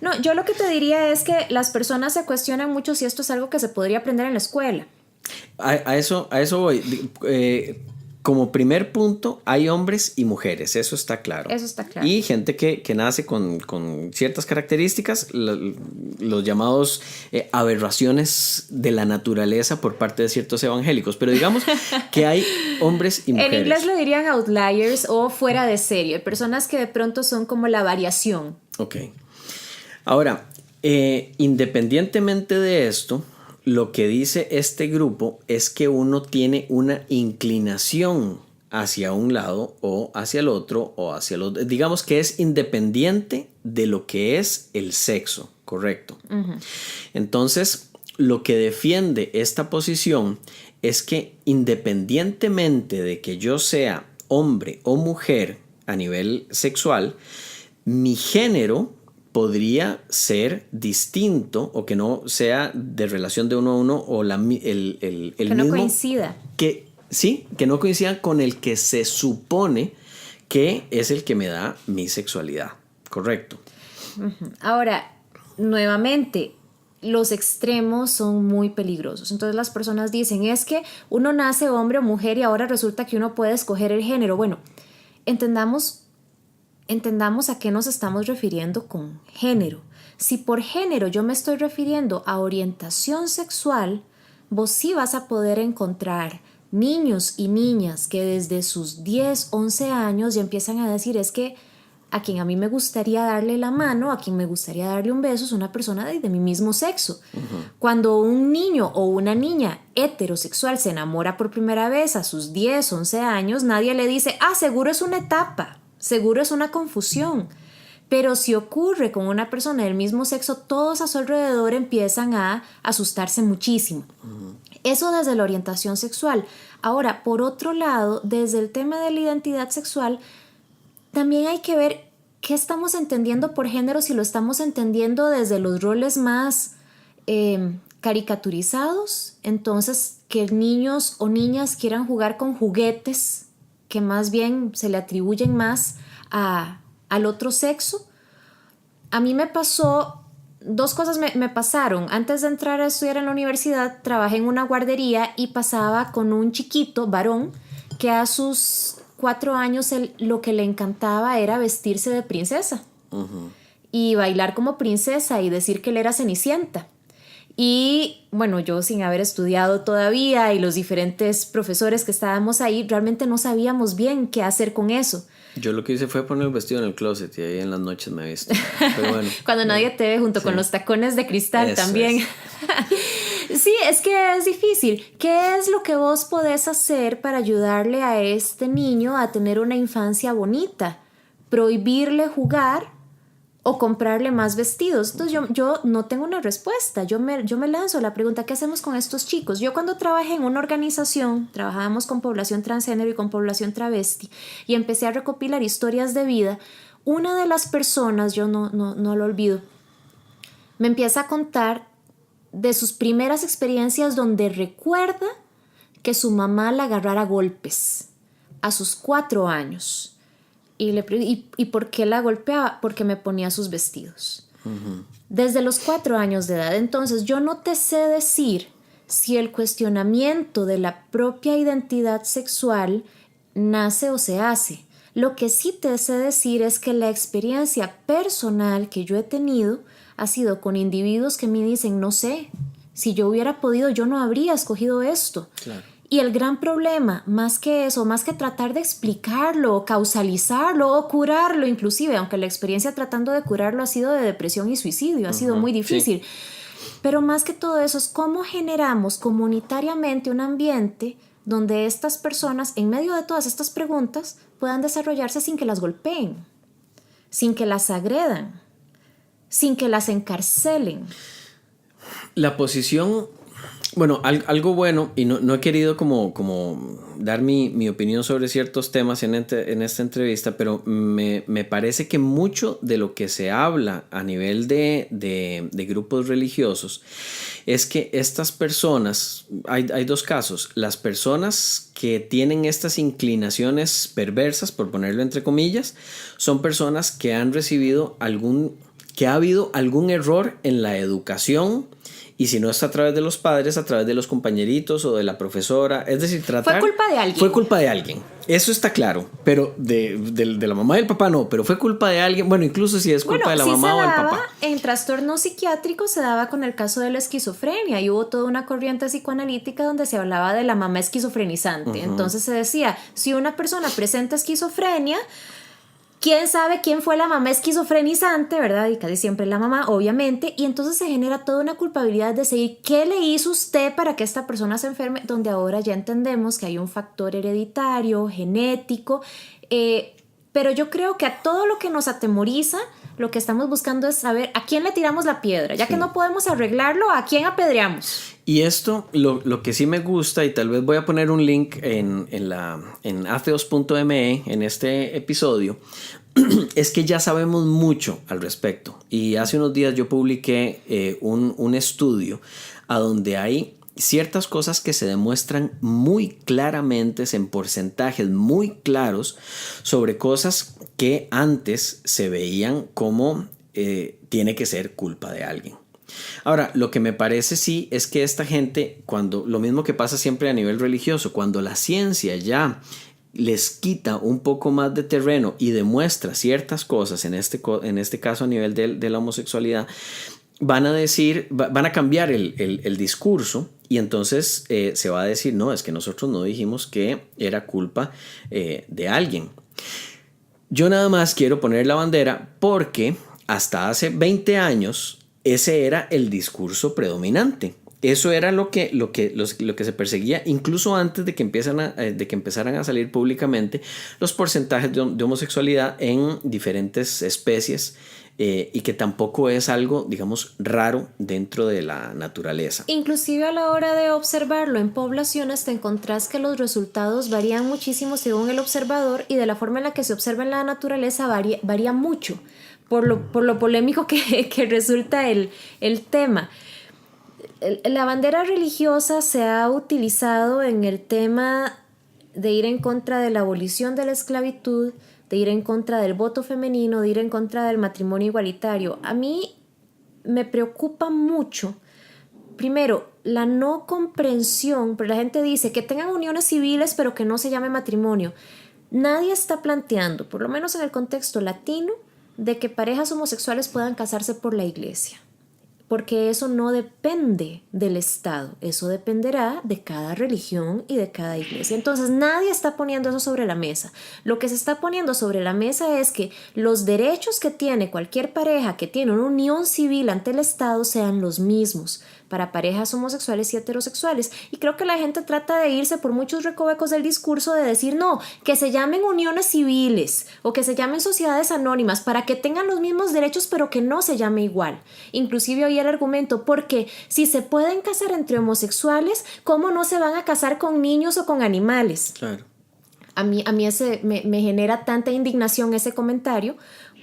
No, yo lo que te diría es que las personas se cuestionan mucho si esto es algo que se podría aprender en la escuela. A eso voy. Como primer punto, hay hombres y mujeres, eso está claro. Eso está claro. Y gente que nace con ciertas características, los llamados aberraciones de la naturaleza por parte de ciertos evangélicos. Pero digamos que hay hombres y mujeres. En inglés le dirían outliers o fuera de serie, personas que de pronto son como la variación. Ok. Ahora, independientemente de esto, lo que dice este grupo es que uno tiene una inclinación hacia un lado o hacia el otro o hacia el otro. Digamos que es independiente de lo que es el sexo, ¿correcto? Uh-huh. Entonces, lo que defiende esta posición es que independientemente de que yo sea hombre o mujer a nivel sexual, mi género podría ser distinto o que no sea de relación de uno a uno o el que mismo. No coincida. Que no coincida con el que se supone que es el que me da mi sexualidad. Correcto. Ahora, nuevamente, los extremos son muy peligrosos. Entonces las personas dicen, es que uno nace hombre o mujer y ahora resulta que uno puede escoger el género. Bueno, entendamos a qué nos estamos refiriendo con género. Si por género yo me estoy refiriendo a orientación sexual, vos sí vas a poder encontrar niños y niñas que desde sus 10, 11 años ya empiezan a decir, es que a quien a mí me gustaría darle la mano, a quien me gustaría darle un beso, es una persona de mi mismo sexo. Uh-huh. Cuando un niño o una niña heterosexual se enamora por primera vez a sus 10, 11 años, nadie le dice, seguro es una etapa. Seguro es una confusión, pero si ocurre con una persona del mismo sexo, todos a su alrededor empiezan a asustarse muchísimo. Uh-huh. Eso desde la orientación sexual. Ahora, por otro lado, desde el tema de la identidad sexual, también hay que ver qué estamos entendiendo por género, si lo estamos entendiendo desde los roles más caricaturizados, entonces que niños o niñas quieran jugar con juguetes que más bien se le atribuyen más al otro sexo. A mí me pasó, dos cosas me pasaron. Antes de entrar a estudiar en la universidad, trabajé en una guardería y pasaba con un chiquito, varón, que a sus 4 años lo que le encantaba era vestirse de princesa. Uh-huh. Y bailar como princesa y decir que él era Cenicienta. Y bueno, yo sin haber estudiado todavía y los diferentes profesores que estábamos ahí, realmente no sabíamos bien qué hacer con eso. Yo lo que hice fue poner el vestido en el closet y ahí en las noches me he visto. Pero bueno, cuando nadie te ve junto con los tacones de cristal. Eso también. Sí, es que es difícil. ¿Qué es lo que vos podés hacer para ayudarle a este niño a tener una infancia bonita? ¿Prohibirle jugar o comprarle más vestidos? Entonces yo no tengo una respuesta. Yo me lanzo la pregunta, ¿qué hacemos con estos chicos? Yo cuando trabajé en una organización, trabajábamos con población transgénero y con población travesti, y empecé a recopilar historias de vida. Una de las personas, yo no lo olvido, me empieza a contar de sus primeras experiencias donde recuerda que su mamá la agarrara a golpes a sus 4 años. ¿Y por qué la golpeaba? Porque me ponía sus vestidos. Uh-huh. Desde los 4 años de edad. Entonces yo no te sé decir si el cuestionamiento de la propia identidad sexual nace o se hace. Lo que sí te sé decir es que la experiencia personal que yo he tenido ha sido con individuos que me dicen, no sé, si yo hubiera podido, yo no habría escogido esto. Claro. Y el gran problema, más que eso, más que tratar de explicarlo, o causalizarlo o curarlo inclusive, aunque la experiencia tratando de curarlo ha sido de depresión y suicidio, ha sido muy difícil. Sí. Pero más que todo eso es cómo generamos comunitariamente un ambiente donde estas personas, en medio de todas estas preguntas, puedan desarrollarse sin que las golpeen, sin que las agredan, sin que las encarcelen. La posición Bueno, algo bueno, y no he querido como dar mi opinión sobre ciertos temas en esta entrevista, pero me parece que mucho de lo que se habla a nivel de grupos religiosos es que estas personas, hay dos casos, las personas que tienen estas inclinaciones perversas, por ponerlo entre comillas, son personas que han recibido que ha habido algún error en la educación. Y si no es a través de los padres, a través de los compañeritos o de la profesora. Es decir, tratar... Fue culpa de alguien. Fue culpa de alguien. Eso está claro. Pero de la mamá y el papá no. Pero fue culpa de alguien. Bueno, incluso si es culpa de la mamá o el papá. En trastornos psiquiátricos se daba con el caso de la esquizofrenia. Y hubo toda una corriente psicoanalítica donde se hablaba de la mamá esquizofrenizante. Uh-huh. Entonces se decía, si una persona presenta esquizofrenia... ¿Quién sabe quién fue la mamá esquizofrenizante, verdad? Y casi siempre la mamá, obviamente. Y entonces se genera toda una culpabilidad de seguir qué le hizo usted para que esta persona se enferme, donde ahora ya entendemos que hay un factor hereditario, genético. Pero yo creo que a todo lo que nos atemoriza, lo que estamos buscando es saber a quién le tiramos la piedra. Ya que no podemos arreglarlo, ¿a quién apedreamos? Y esto, lo que sí me gusta, y tal vez voy a poner un link en atheos.me en este episodio, es que ya sabemos mucho al respecto. Y hace unos días yo publiqué un estudio a donde hay ciertas cosas que se demuestran muy claramente, en porcentajes muy claros, sobre cosas que antes se veían como tiene que ser culpa de alguien. Ahora, lo que me parece sí es que esta gente, lo mismo que pasa siempre a nivel religioso, cuando la ciencia ya les quita un poco más de terreno y demuestra ciertas cosas, en este caso a nivel de la homosexualidad, van a cambiar el discurso y entonces se va a decir, no, es que nosotros no dijimos que era culpa de alguien. Yo nada más quiero poner la bandera porque hasta hace 20 años ese era el discurso predominante. Eso era lo que se perseguía incluso antes de que empezaran a salir públicamente los porcentajes de homosexualidad en diferentes especies y que tampoco es algo, digamos, raro dentro de la naturaleza. Inclusive a la hora de observarlo en poblaciones te encontrás que los resultados varían muchísimo según el observador y de la forma en la que se observa en la naturaleza varía mucho por lo polémico que resulta el tema. La bandera religiosa se ha utilizado en el tema de ir en contra de la abolición de la esclavitud, de ir en contra del voto femenino, de ir en contra del matrimonio igualitario. A mí me preocupa mucho, primero, la no comprensión, pero la gente dice que tengan uniones civiles pero que no se llame matrimonio. Nadie está planteando, por lo menos en el contexto latino, de que parejas homosexuales puedan casarse por la iglesia. Porque eso no depende del Estado, eso dependerá de cada religión y de cada iglesia. Entonces nadie está poniendo eso sobre la mesa. Lo que se está poniendo sobre la mesa es que los derechos que tiene cualquier pareja que tiene una unión civil ante el Estado sean los mismos para parejas homosexuales y heterosexuales. Y creo que la gente trata de irse por muchos recovecos del discurso de decir no, que se llamen uniones civiles o que se llamen sociedades anónimas para que tengan los mismos derechos pero que no se llame igual. Inclusive hoy el argumento, porque si se pueden casar entre homosexuales, ¿cómo no se van a casar con niños o con animales? Claro. A mí me genera tanta indignación ese comentario,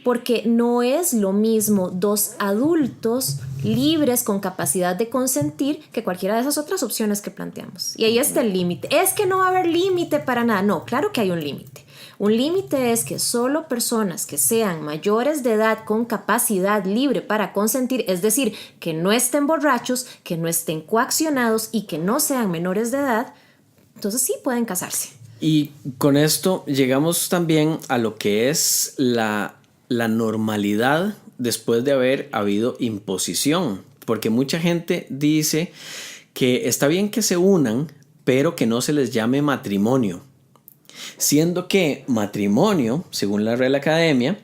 porque no es lo mismo dos adultos libres con capacidad de consentir que cualquiera de esas otras opciones que planteamos. Y ahí está el límite. Es que no va a haber límite para nada. No, claro que hay un límite. Un límite es que solo personas que sean mayores de edad con capacidad libre para consentir, es decir, que no estén borrachos, que no estén coaccionados y que no sean menores de edad, entonces sí pueden casarse. Y con esto llegamos también a lo que es la normalidad después de haber habido imposición, porque mucha gente dice que está bien que se unan, pero que no se les llame matrimonio, siendo que matrimonio, según la Real Academia,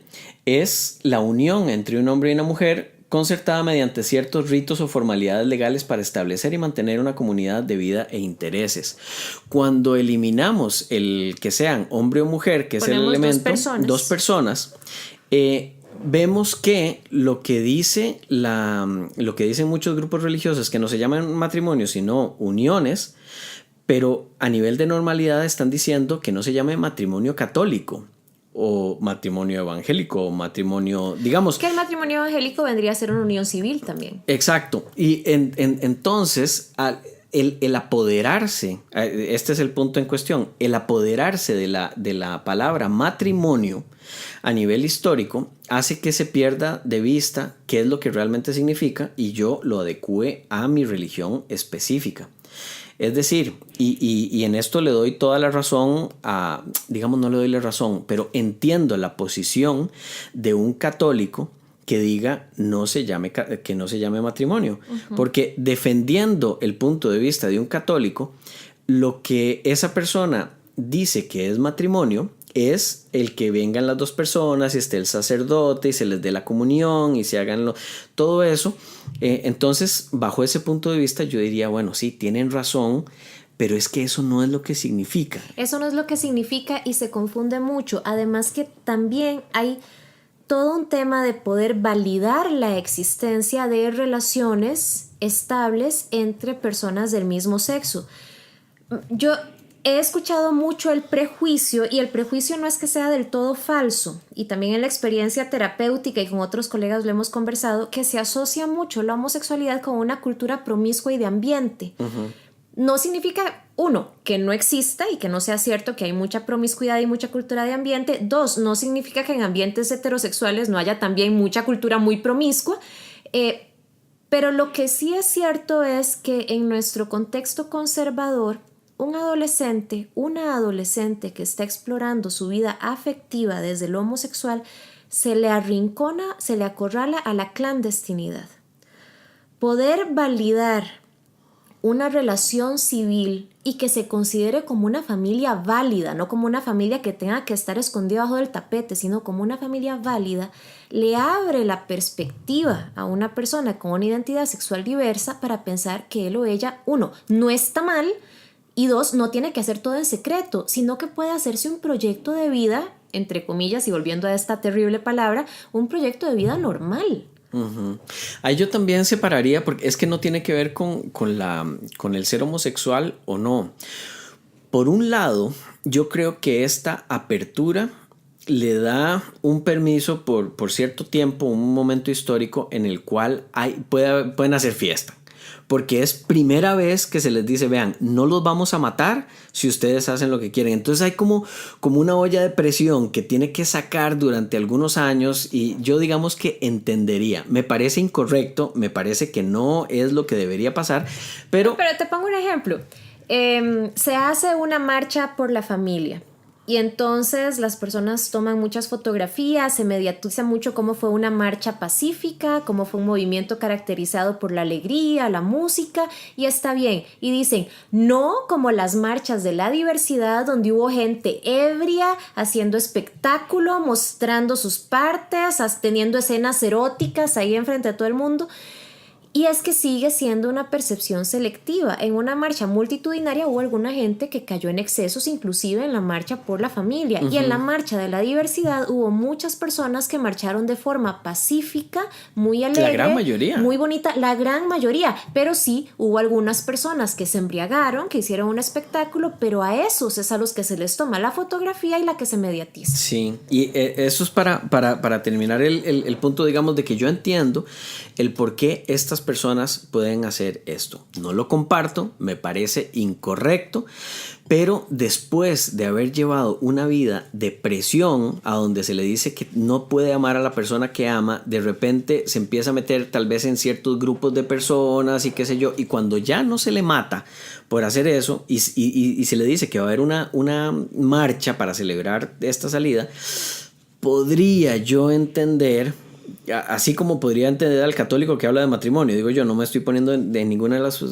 es la unión entre un hombre y una mujer concertada mediante ciertos ritos o formalidades legales para establecer y mantener una comunidad de vida e intereses. Cuando eliminamos el que sean hombre o mujer, que es el elemento, dos personas, vemos que lo que dicen muchos grupos religiosos, que no se llaman matrimonios, sino uniones, pero a nivel de normalidad están diciendo que no se llame matrimonio católico o matrimonio evangélico o matrimonio, digamos... Que el matrimonio evangélico vendría a ser una unión civil también. Exacto. Y entonces... El apoderarse, este es el punto en cuestión, el apoderarse de la palabra matrimonio a nivel histórico hace que se pierda de vista qué es lo que realmente significa y yo lo adecúe a mi religión específica. Es decir, y en esto le doy toda la razón digamos, no le doy la razón, pero entiendo la posición de un católico que diga que no se llame matrimonio. Uh-huh. Porque defendiendo el punto de vista de un católico, lo que esa persona dice que es matrimonio es el que vengan las dos personas y esté el sacerdote y se les dé la comunión y se hagan todo eso. Entonces, bajo ese punto de vista, yo diría, bueno, sí, tienen razón, pero es que eso no es lo que significa. Eso no es lo que significa y se confunde mucho. Además que también hay todo un tema de poder validar la existencia de relaciones estables entre personas del mismo sexo. Yo he escuchado mucho el prejuicio, y el prejuicio no es que sea del todo falso, y también en la experiencia terapéutica y con otros colegas lo hemos conversado, que se asocia mucho la homosexualidad con una cultura promiscua y de ambiente. Uh-huh. No significa, uno, que no exista y que no sea cierto que hay mucha promiscuidad y mucha cultura de ambiente. Dos, no significa que en ambientes heterosexuales no haya también mucha cultura muy promiscua. Pero lo que sí es cierto es que en nuestro contexto conservador, una adolescente que está explorando su vida afectiva desde lo homosexual, se le arrincona, se le acorrala a la clandestinidad. Poder validar una relación civil y que se considere como una familia válida, no como una familia que tenga que estar escondida bajo del tapete, sino como una familia válida, le abre la perspectiva a una persona con una identidad sexual diversa para pensar que él o ella, uno, no está mal, y dos, no tiene que hacer todo en secreto, sino que puede hacerse un proyecto de vida, entre comillas, y volviendo a esta terrible palabra, un proyecto de vida normal. Uh-huh. Ahí yo también separaría, porque es que no tiene que ver con el ser homosexual o no. Por un lado, yo creo que esta apertura le da un permiso por cierto tiempo, un momento histórico en el cual pueden hacer fiesta. Porque es primera vez que se les dice, vean, no los vamos a matar si ustedes hacen lo que quieren. Entonces hay como una olla de presión que tiene que sacar durante algunos años, y yo digamos que entendería. Me parece incorrecto, me parece que no es lo que debería pasar, pero te pongo un ejemplo. Se hace una marcha por la familia. Y entonces las personas toman muchas fotografías, se mediatiza mucho cómo fue una marcha pacífica, cómo fue un movimiento caracterizado por la alegría, la música, y está bien. Y dicen, no como las marchas de la diversidad donde hubo gente ebria, haciendo espectáculo, mostrando sus partes, teniendo escenas eróticas ahí enfrente de todo el mundo. Y es que sigue siendo una percepción selectiva. En una marcha multitudinaria hubo alguna gente que cayó en excesos, inclusive en la marcha por la familia. Uh-huh. Y en la marcha de la diversidad hubo muchas personas que marcharon de forma pacífica, muy alegre. La gran mayoría. Muy bonita, la gran mayoría. Pero sí, hubo algunas personas que se embriagaron, que hicieron un espectáculo, pero a esos es a los que se les toma la fotografía y la que se mediatiza. Sí, y eso es para terminar el punto, digamos, de que yo entiendo el por qué estas personas pueden hacer esto. No lo comparto, me parece incorrecto, pero después de haber llevado una vida de presión a donde se le dice que no puede amar a la persona que ama, de repente se empieza a meter tal vez en ciertos grupos de personas y qué sé yo, y cuando ya no se le mata por hacer eso y se le dice que va a haber una marcha para celebrar esta salida, podría yo entender, así como podría entender al católico que habla de matrimonio, digo yo, no me estoy poniendo en ninguna de las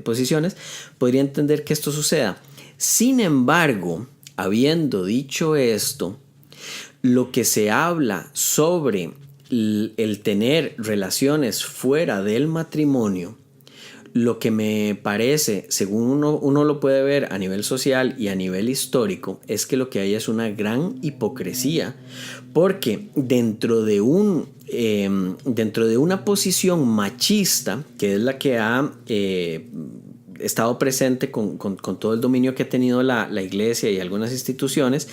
posiciones, podría entender que esto suceda. Sin embargo, habiendo dicho esto, lo que se habla sobre el tener relaciones fuera del matrimonio, Lo que me parece, según uno lo puede ver a nivel social y a nivel histórico, es que lo que hay es una gran hipocresía, porque dentro de una posición machista, que es la que ha estado presente con todo el dominio que ha tenido la iglesia y algunas instituciones,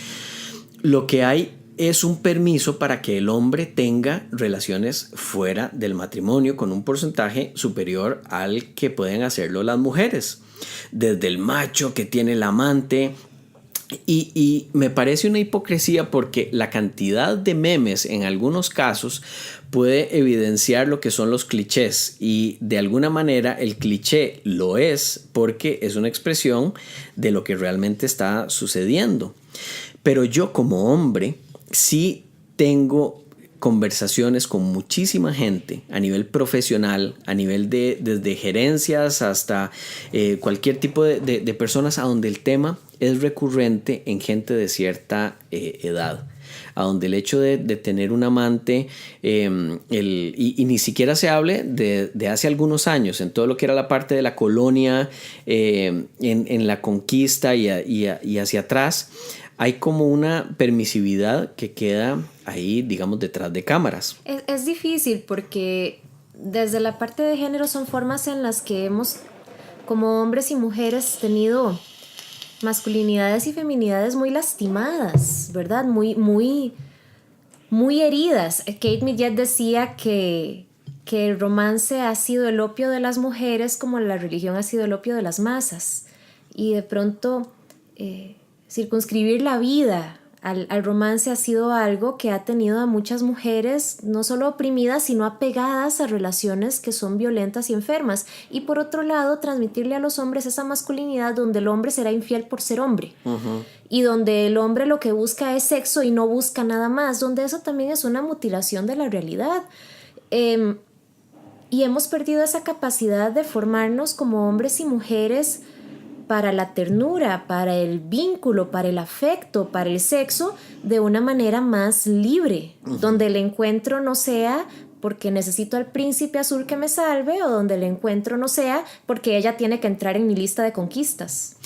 lo que hay es un permiso para que el hombre tenga relaciones fuera del matrimonio con un porcentaje superior al que pueden hacerlo las mujeres. Desde el macho que tiene el amante. Y me parece una hipocresía porque la cantidad de memes en algunos casos puede evidenciar lo que son los clichés, y de alguna manera el cliché lo es porque es una expresión de lo que realmente está sucediendo. Pero yo como hombre sí tengo conversaciones con muchísima gente a nivel profesional, a nivel desde gerencias hasta cualquier tipo de personas, a donde el tema es recurrente en gente de cierta edad, a donde el hecho de tener un amante y ni siquiera se hable de hace algunos años, en todo lo que era la parte de la colonia, en la conquista y hacia atrás, hay como una permisividad que queda ahí, digamos, detrás de cámaras. Es difícil porque desde la parte de género son formas en las que hemos, como hombres y mujeres, tenido masculinidades y feminidades muy lastimadas, ¿verdad? Muy heridas. Kate Millett decía que el romance ha sido el opio de las mujeres como la religión ha sido el opio de las masas. Y de pronto circunscribir la vida al romance ha sido algo que ha tenido a muchas mujeres no solo oprimidas, sino apegadas a relaciones que son violentas y enfermas. Y por otro lado, transmitirle a los hombres esa masculinidad donde el hombre será infiel por ser hombre. Uh-huh. Y donde el hombre lo que busca es sexo y no busca nada más, donde eso también es una mutilación de la realidad. Y hemos perdido esa capacidad de formarnos como hombres y mujeres para la ternura, para el vínculo, para el afecto, para el sexo, de una manera más libre, uh-huh. Donde el encuentro no sea porque necesito al príncipe azul que me salve, o donde el encuentro no sea porque ella tiene que entrar en mi lista de conquistas.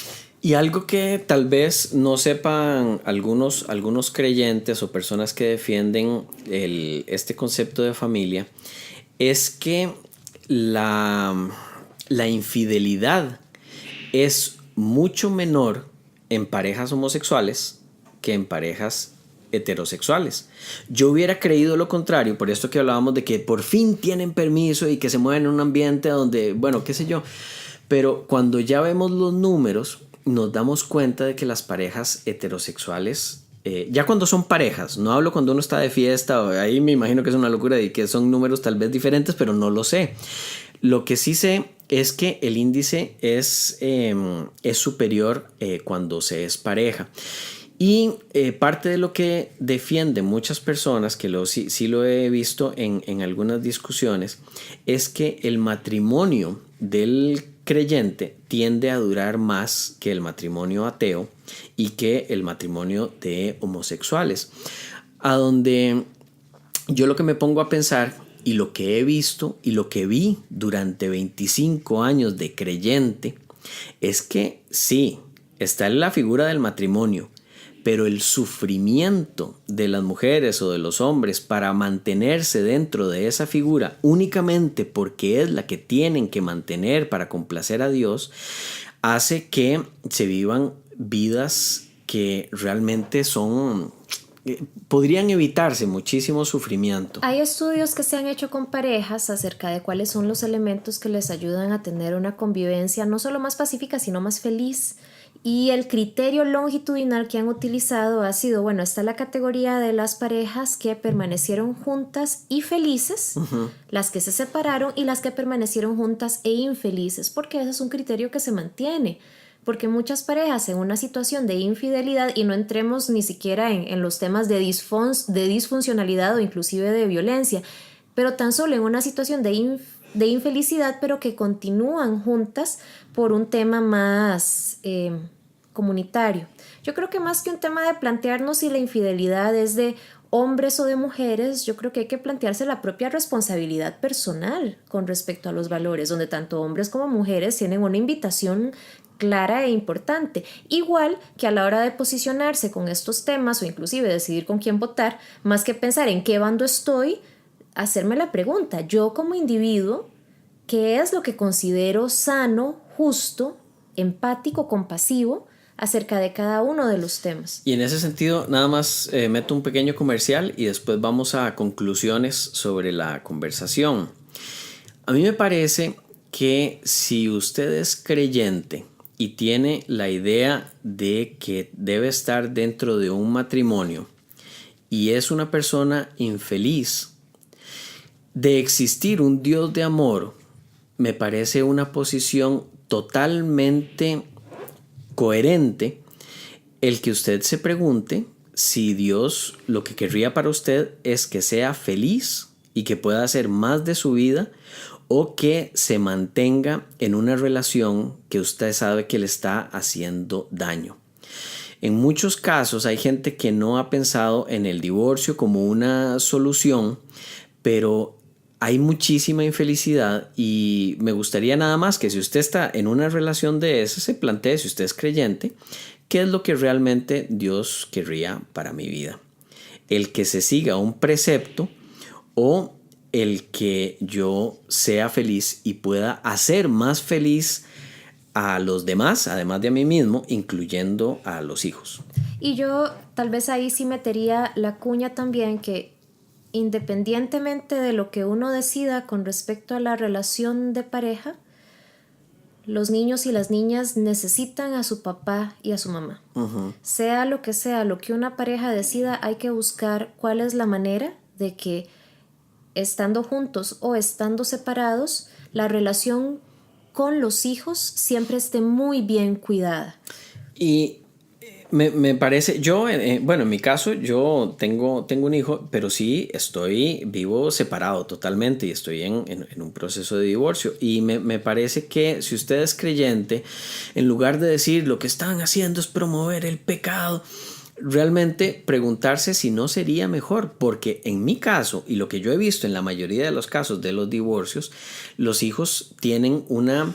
Y algo que tal vez no sepan algunos creyentes o personas que defienden este concepto de familia, es que la infidelidad es mucho menor en parejas homosexuales que en parejas heterosexuales. Yo hubiera creído lo contrario, por esto que hablábamos de que por fin tienen permiso y que se mueven en un ambiente donde, bueno, qué sé yo, pero cuando ya vemos los números nos damos cuenta de que las parejas heterosexuales, ya cuando son parejas, no hablo cuando uno está de fiesta, ahí me imagino que es una locura y que son números tal vez diferentes, pero no lo sé. Lo que sí sé es que el índice es superior cuando se es pareja. Y parte de lo que defienden muchas personas, que sí lo he visto en algunas discusiones, es que el matrimonio del creyente tiende a durar más que el matrimonio ateo y que el matrimonio de homosexuales. A donde yo lo que me pongo a pensar, y lo que he visto y lo que vi durante 25 años de creyente, es que sí, está en la figura del matrimonio, pero el sufrimiento de las mujeres o de los hombres para mantenerse dentro de esa figura únicamente porque es la que tienen que mantener para complacer a Dios, hace que se vivan vidas que realmente podrían evitarse muchísimo sufrimiento. Hay estudios que se han hecho con parejas acerca de cuáles son los elementos que les ayudan a tener una convivencia no solo más pacífica, sino más feliz. Y el criterio longitudinal que han utilizado ha sido, bueno, está la categoría de las parejas que permanecieron juntas y felices, uh-huh. Las que se separaron y las que permanecieron juntas e infelices, porque ese es un criterio que se mantiene. Porque muchas parejas en una situación de infidelidad, y no entremos ni siquiera en los temas de disfuncionalidad o inclusive de violencia, pero tan solo en una situación de infelicidad, pero que continúan juntas por un tema más comunitario. Yo creo que más que un tema de plantearnos si la infidelidad es de hombres o de mujeres, yo creo que hay que plantearse la propia responsabilidad personal con respecto a los valores, donde tanto hombres como mujeres tienen una invitación clara e importante, igual que a la hora de posicionarse con estos temas o inclusive decidir con quién votar, más que pensar en qué bando estoy, hacerme la pregunta, yo como individuo, ¿qué es lo que considero sano, justo, empático, compasivo acerca de cada uno de los temas? Y en ese sentido, nada más meto un pequeño comercial y después vamos a conclusiones sobre la conversación. A mí me parece que si usted es creyente y tiene la idea de que debe estar dentro de un matrimonio y es una persona infeliz, de existir un Dios de amor, me parece una posición totalmente coherente el que usted se pregunte si Dios lo que querría para usted es que sea feliz y que pueda hacer más de su vida, o que se mantenga en una relación que usted sabe que le está haciendo daño. En muchos casos hay gente que no ha pensado en el divorcio como una solución, pero hay muchísima infelicidad y me gustaría nada más que si usted está en una relación de esas, se plantee, si usted es creyente, qué es lo que realmente Dios querría para mi vida. El que se siga un precepto o el que yo sea feliz y pueda hacer más feliz a los demás, además de a mí mismo, incluyendo a los hijos. Y yo tal vez ahí sí metería la cuña también que independientemente de lo que uno decida con respecto a la relación de pareja, los niños y las niñas necesitan a su papá y a su mamá. Sea lo que una pareja decida, hay que buscar cuál es la manera de que estando juntos o estando separados, la relación con los hijos siempre esté muy bien cuidada. Y me parece, yo, bueno, en mi caso, yo tengo un hijo, pero sí vivo separado totalmente y estoy en un proceso de divorcio. Y me parece que si usted es creyente, en lugar de decir lo que están haciendo es promover el pecado, realmente preguntarse si no sería mejor, porque en mi caso y lo que yo he visto en la mayoría de los casos de los divorcios, los hijos tienen una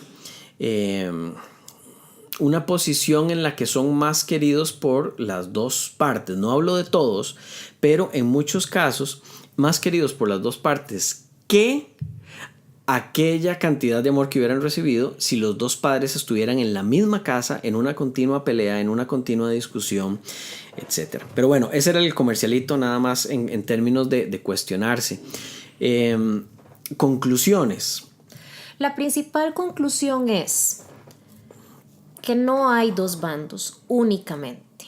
posición en la que son más queridos por las dos partes. No hablo de todos, pero en muchos casos más queridos por las dos partes que aquella cantidad de amor que hubieran recibido si los dos padres estuvieran en la misma casa, en una continua pelea, en una continua discusión, etc. Pero bueno, ese era el comercialito nada más en términos de cuestionarse. Conclusiones. La principal conclusión es que no hay dos bandos únicamente.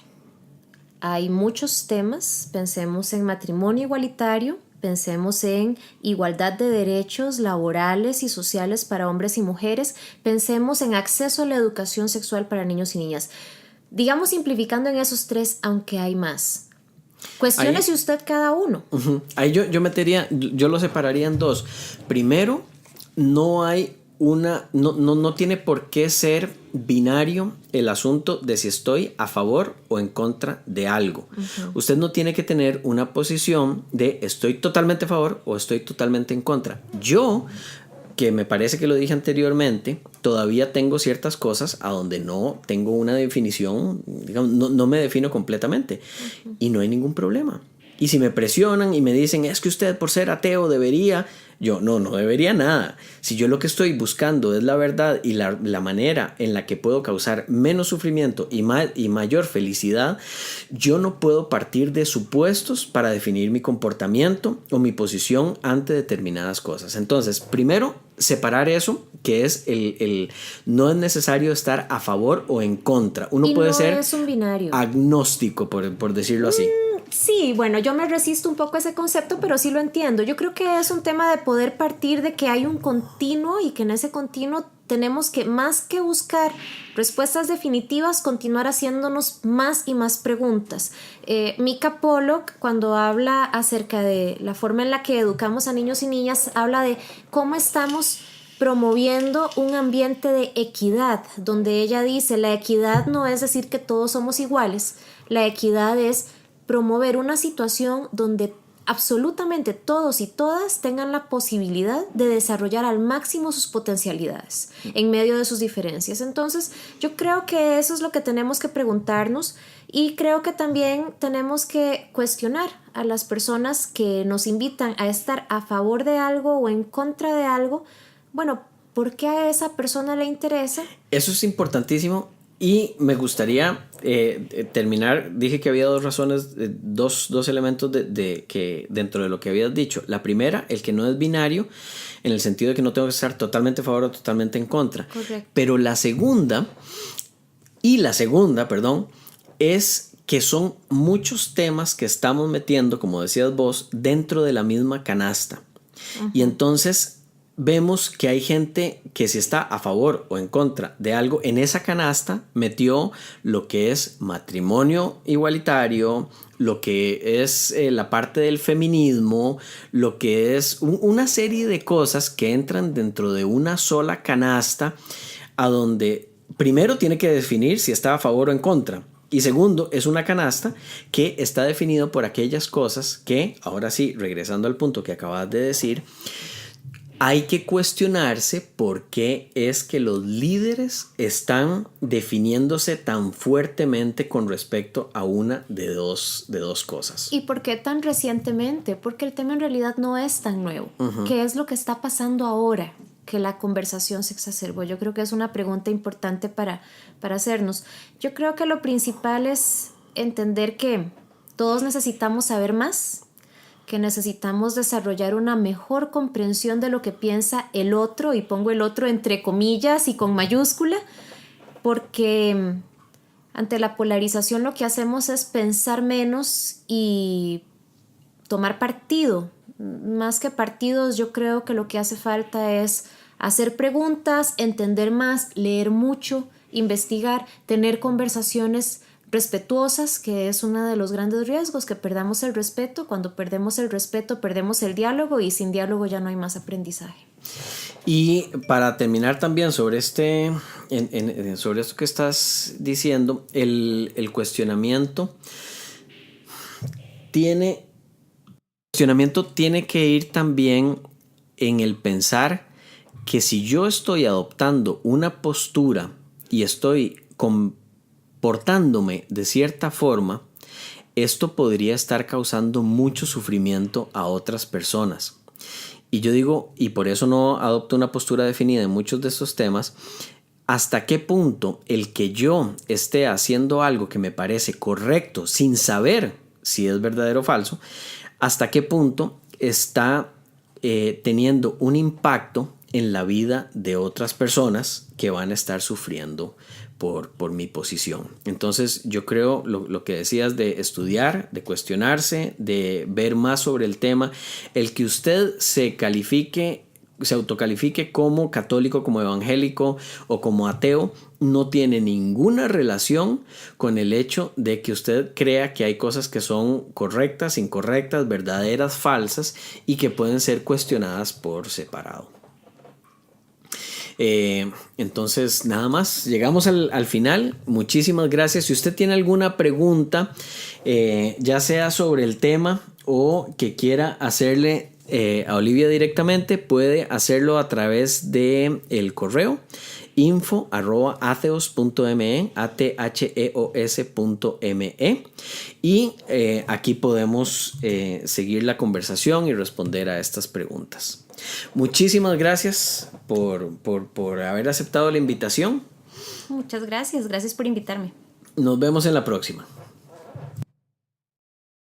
Hay muchos temas, pensemos en matrimonio igualitario, pensemos en igualdad de derechos laborales y sociales para hombres y mujeres, pensemos en acceso a la educación sexual para niños y niñas. Digamos simplificando en esos tres, aunque hay más. Cuestiónese usted cada uno. Ahí yo lo separaría en dos. Primero, no tiene por qué ser binario el asunto de si estoy a favor o en contra de algo. Usted no tiene que tener una posición de estoy totalmente a favor o estoy totalmente en contra. Yo, que me parece que lo dije anteriormente, todavía tengo ciertas cosas a donde no tengo una definición, digamos, no me defino completamente y no hay ningún problema. Y si me presionan y me dicen es que usted por ser ateo debería, yo no debería nada. Si yo lo que estoy buscando es la verdad y la manera en la que puedo causar menos sufrimiento y mayor felicidad, yo no puedo partir de supuestos para definir mi comportamiento o mi posición ante determinadas cosas. Entonces, primero, separar eso, que es no es necesario estar a favor o en contra. Uno puede ser agnóstico, por decirlo así. Sí, bueno, yo me resisto un poco a ese concepto, pero sí lo entiendo. Yo creo que es un tema de poder partir de que hay un continuo y que en ese continuo tenemos que, más que buscar respuestas definitivas, continuar haciéndonos más y más preguntas. Mika Pollock, cuando habla acerca de la forma en la que educamos a niños y niñas, habla de cómo estamos promoviendo un ambiente de equidad, donde ella dice, la equidad no es decir que todos somos iguales, la equidad es promover una situación donde absolutamente todos y todas tengan la posibilidad de desarrollar al máximo sus potencialidades en medio de sus diferencias. Entonces, yo creo que eso es lo que tenemos que preguntarnos, y creo que también tenemos que cuestionar a las personas que nos invitan a estar a favor de algo o en contra de algo. Bueno, ¿por qué a esa persona le interesa? Eso es importantísimo. Y me gustaría terminar. Dije que había dos razones, dos elementos de que dentro de lo que habías dicho. La primera, el que no es binario, en el sentido de que no tengo que estar totalmente a favor o totalmente en contra. Correcto. Pero la segunda, perdón, es que son muchos temas que estamos metiendo, como decías vos, dentro de la misma canasta. Uh-huh. Y entonces vemos que hay gente que, si está a favor o en contra de algo, en esa canasta metió lo que es matrimonio igualitario, lo que es la parte del feminismo, lo que es una serie de cosas que entran dentro de una sola canasta, a donde primero tiene que definir si está a favor o en contra. Y segundo, es una canasta que está definido por aquellas cosas que, ahora sí, regresando al punto que acabas de decir, hay que cuestionarse por qué es que los líderes están definiéndose tan fuertemente con respecto a una de dos cosas. ¿Y por qué tan recientemente? Porque el tema en realidad no es tan nuevo. Uh-huh. ¿Qué es lo que está pasando ahora que la conversación se exacerbó? Yo creo que es una pregunta importante para hacernos. Yo creo que lo principal es entender que todos necesitamos saber más, que necesitamos desarrollar una mejor comprensión de lo que piensa el otro, y pongo el otro entre comillas y con mayúscula, porque ante la polarización lo que hacemos es pensar menos y tomar partido. Más que partidos, yo creo que lo que hace falta es hacer preguntas, entender más, leer mucho, investigar, tener conversaciones respetuosas, que es uno de los grandes riesgos, que perdamos el respeto. Cuando perdemos el respeto, perdemos el diálogo, y sin diálogo ya no hay más aprendizaje. Y para terminar también sobre sobre esto que estás diciendo, el cuestionamiento tiene que ir también en el pensar que si yo estoy adoptando una postura y estoy comportándome de cierta forma, esto podría estar causando mucho sufrimiento a otras personas. Y yo digo, y por eso no adopto una postura definida en muchos de estos temas, hasta qué punto el que yo esté haciendo algo que me parece correcto sin saber si es verdadero o falso, hasta qué punto está teniendo un impacto en la vida de otras personas que van a estar sufriendo por mi posición. Entonces yo creo lo que decías de estudiar, de cuestionarse, de ver más sobre el tema, el que usted se autocalifique como católico, como evangélico o como ateo, no tiene ninguna relación con el hecho de que usted crea que hay cosas que son correctas, incorrectas, verdaderas, falsas, y que pueden ser cuestionadas por separado. Entonces nada más, llegamos al final. Muchísimas gracias. Si usted tiene alguna pregunta, ya sea sobre el tema o que quiera hacerle a Olivia directamente, puede hacerlo a través de el correo info@atheos.me, atheos.me, y aquí podemos seguir la conversación y responder a estas preguntas. Muchísimas gracias por haber aceptado la invitación. Muchas gracias por invitarme. Nos vemos en la próxima.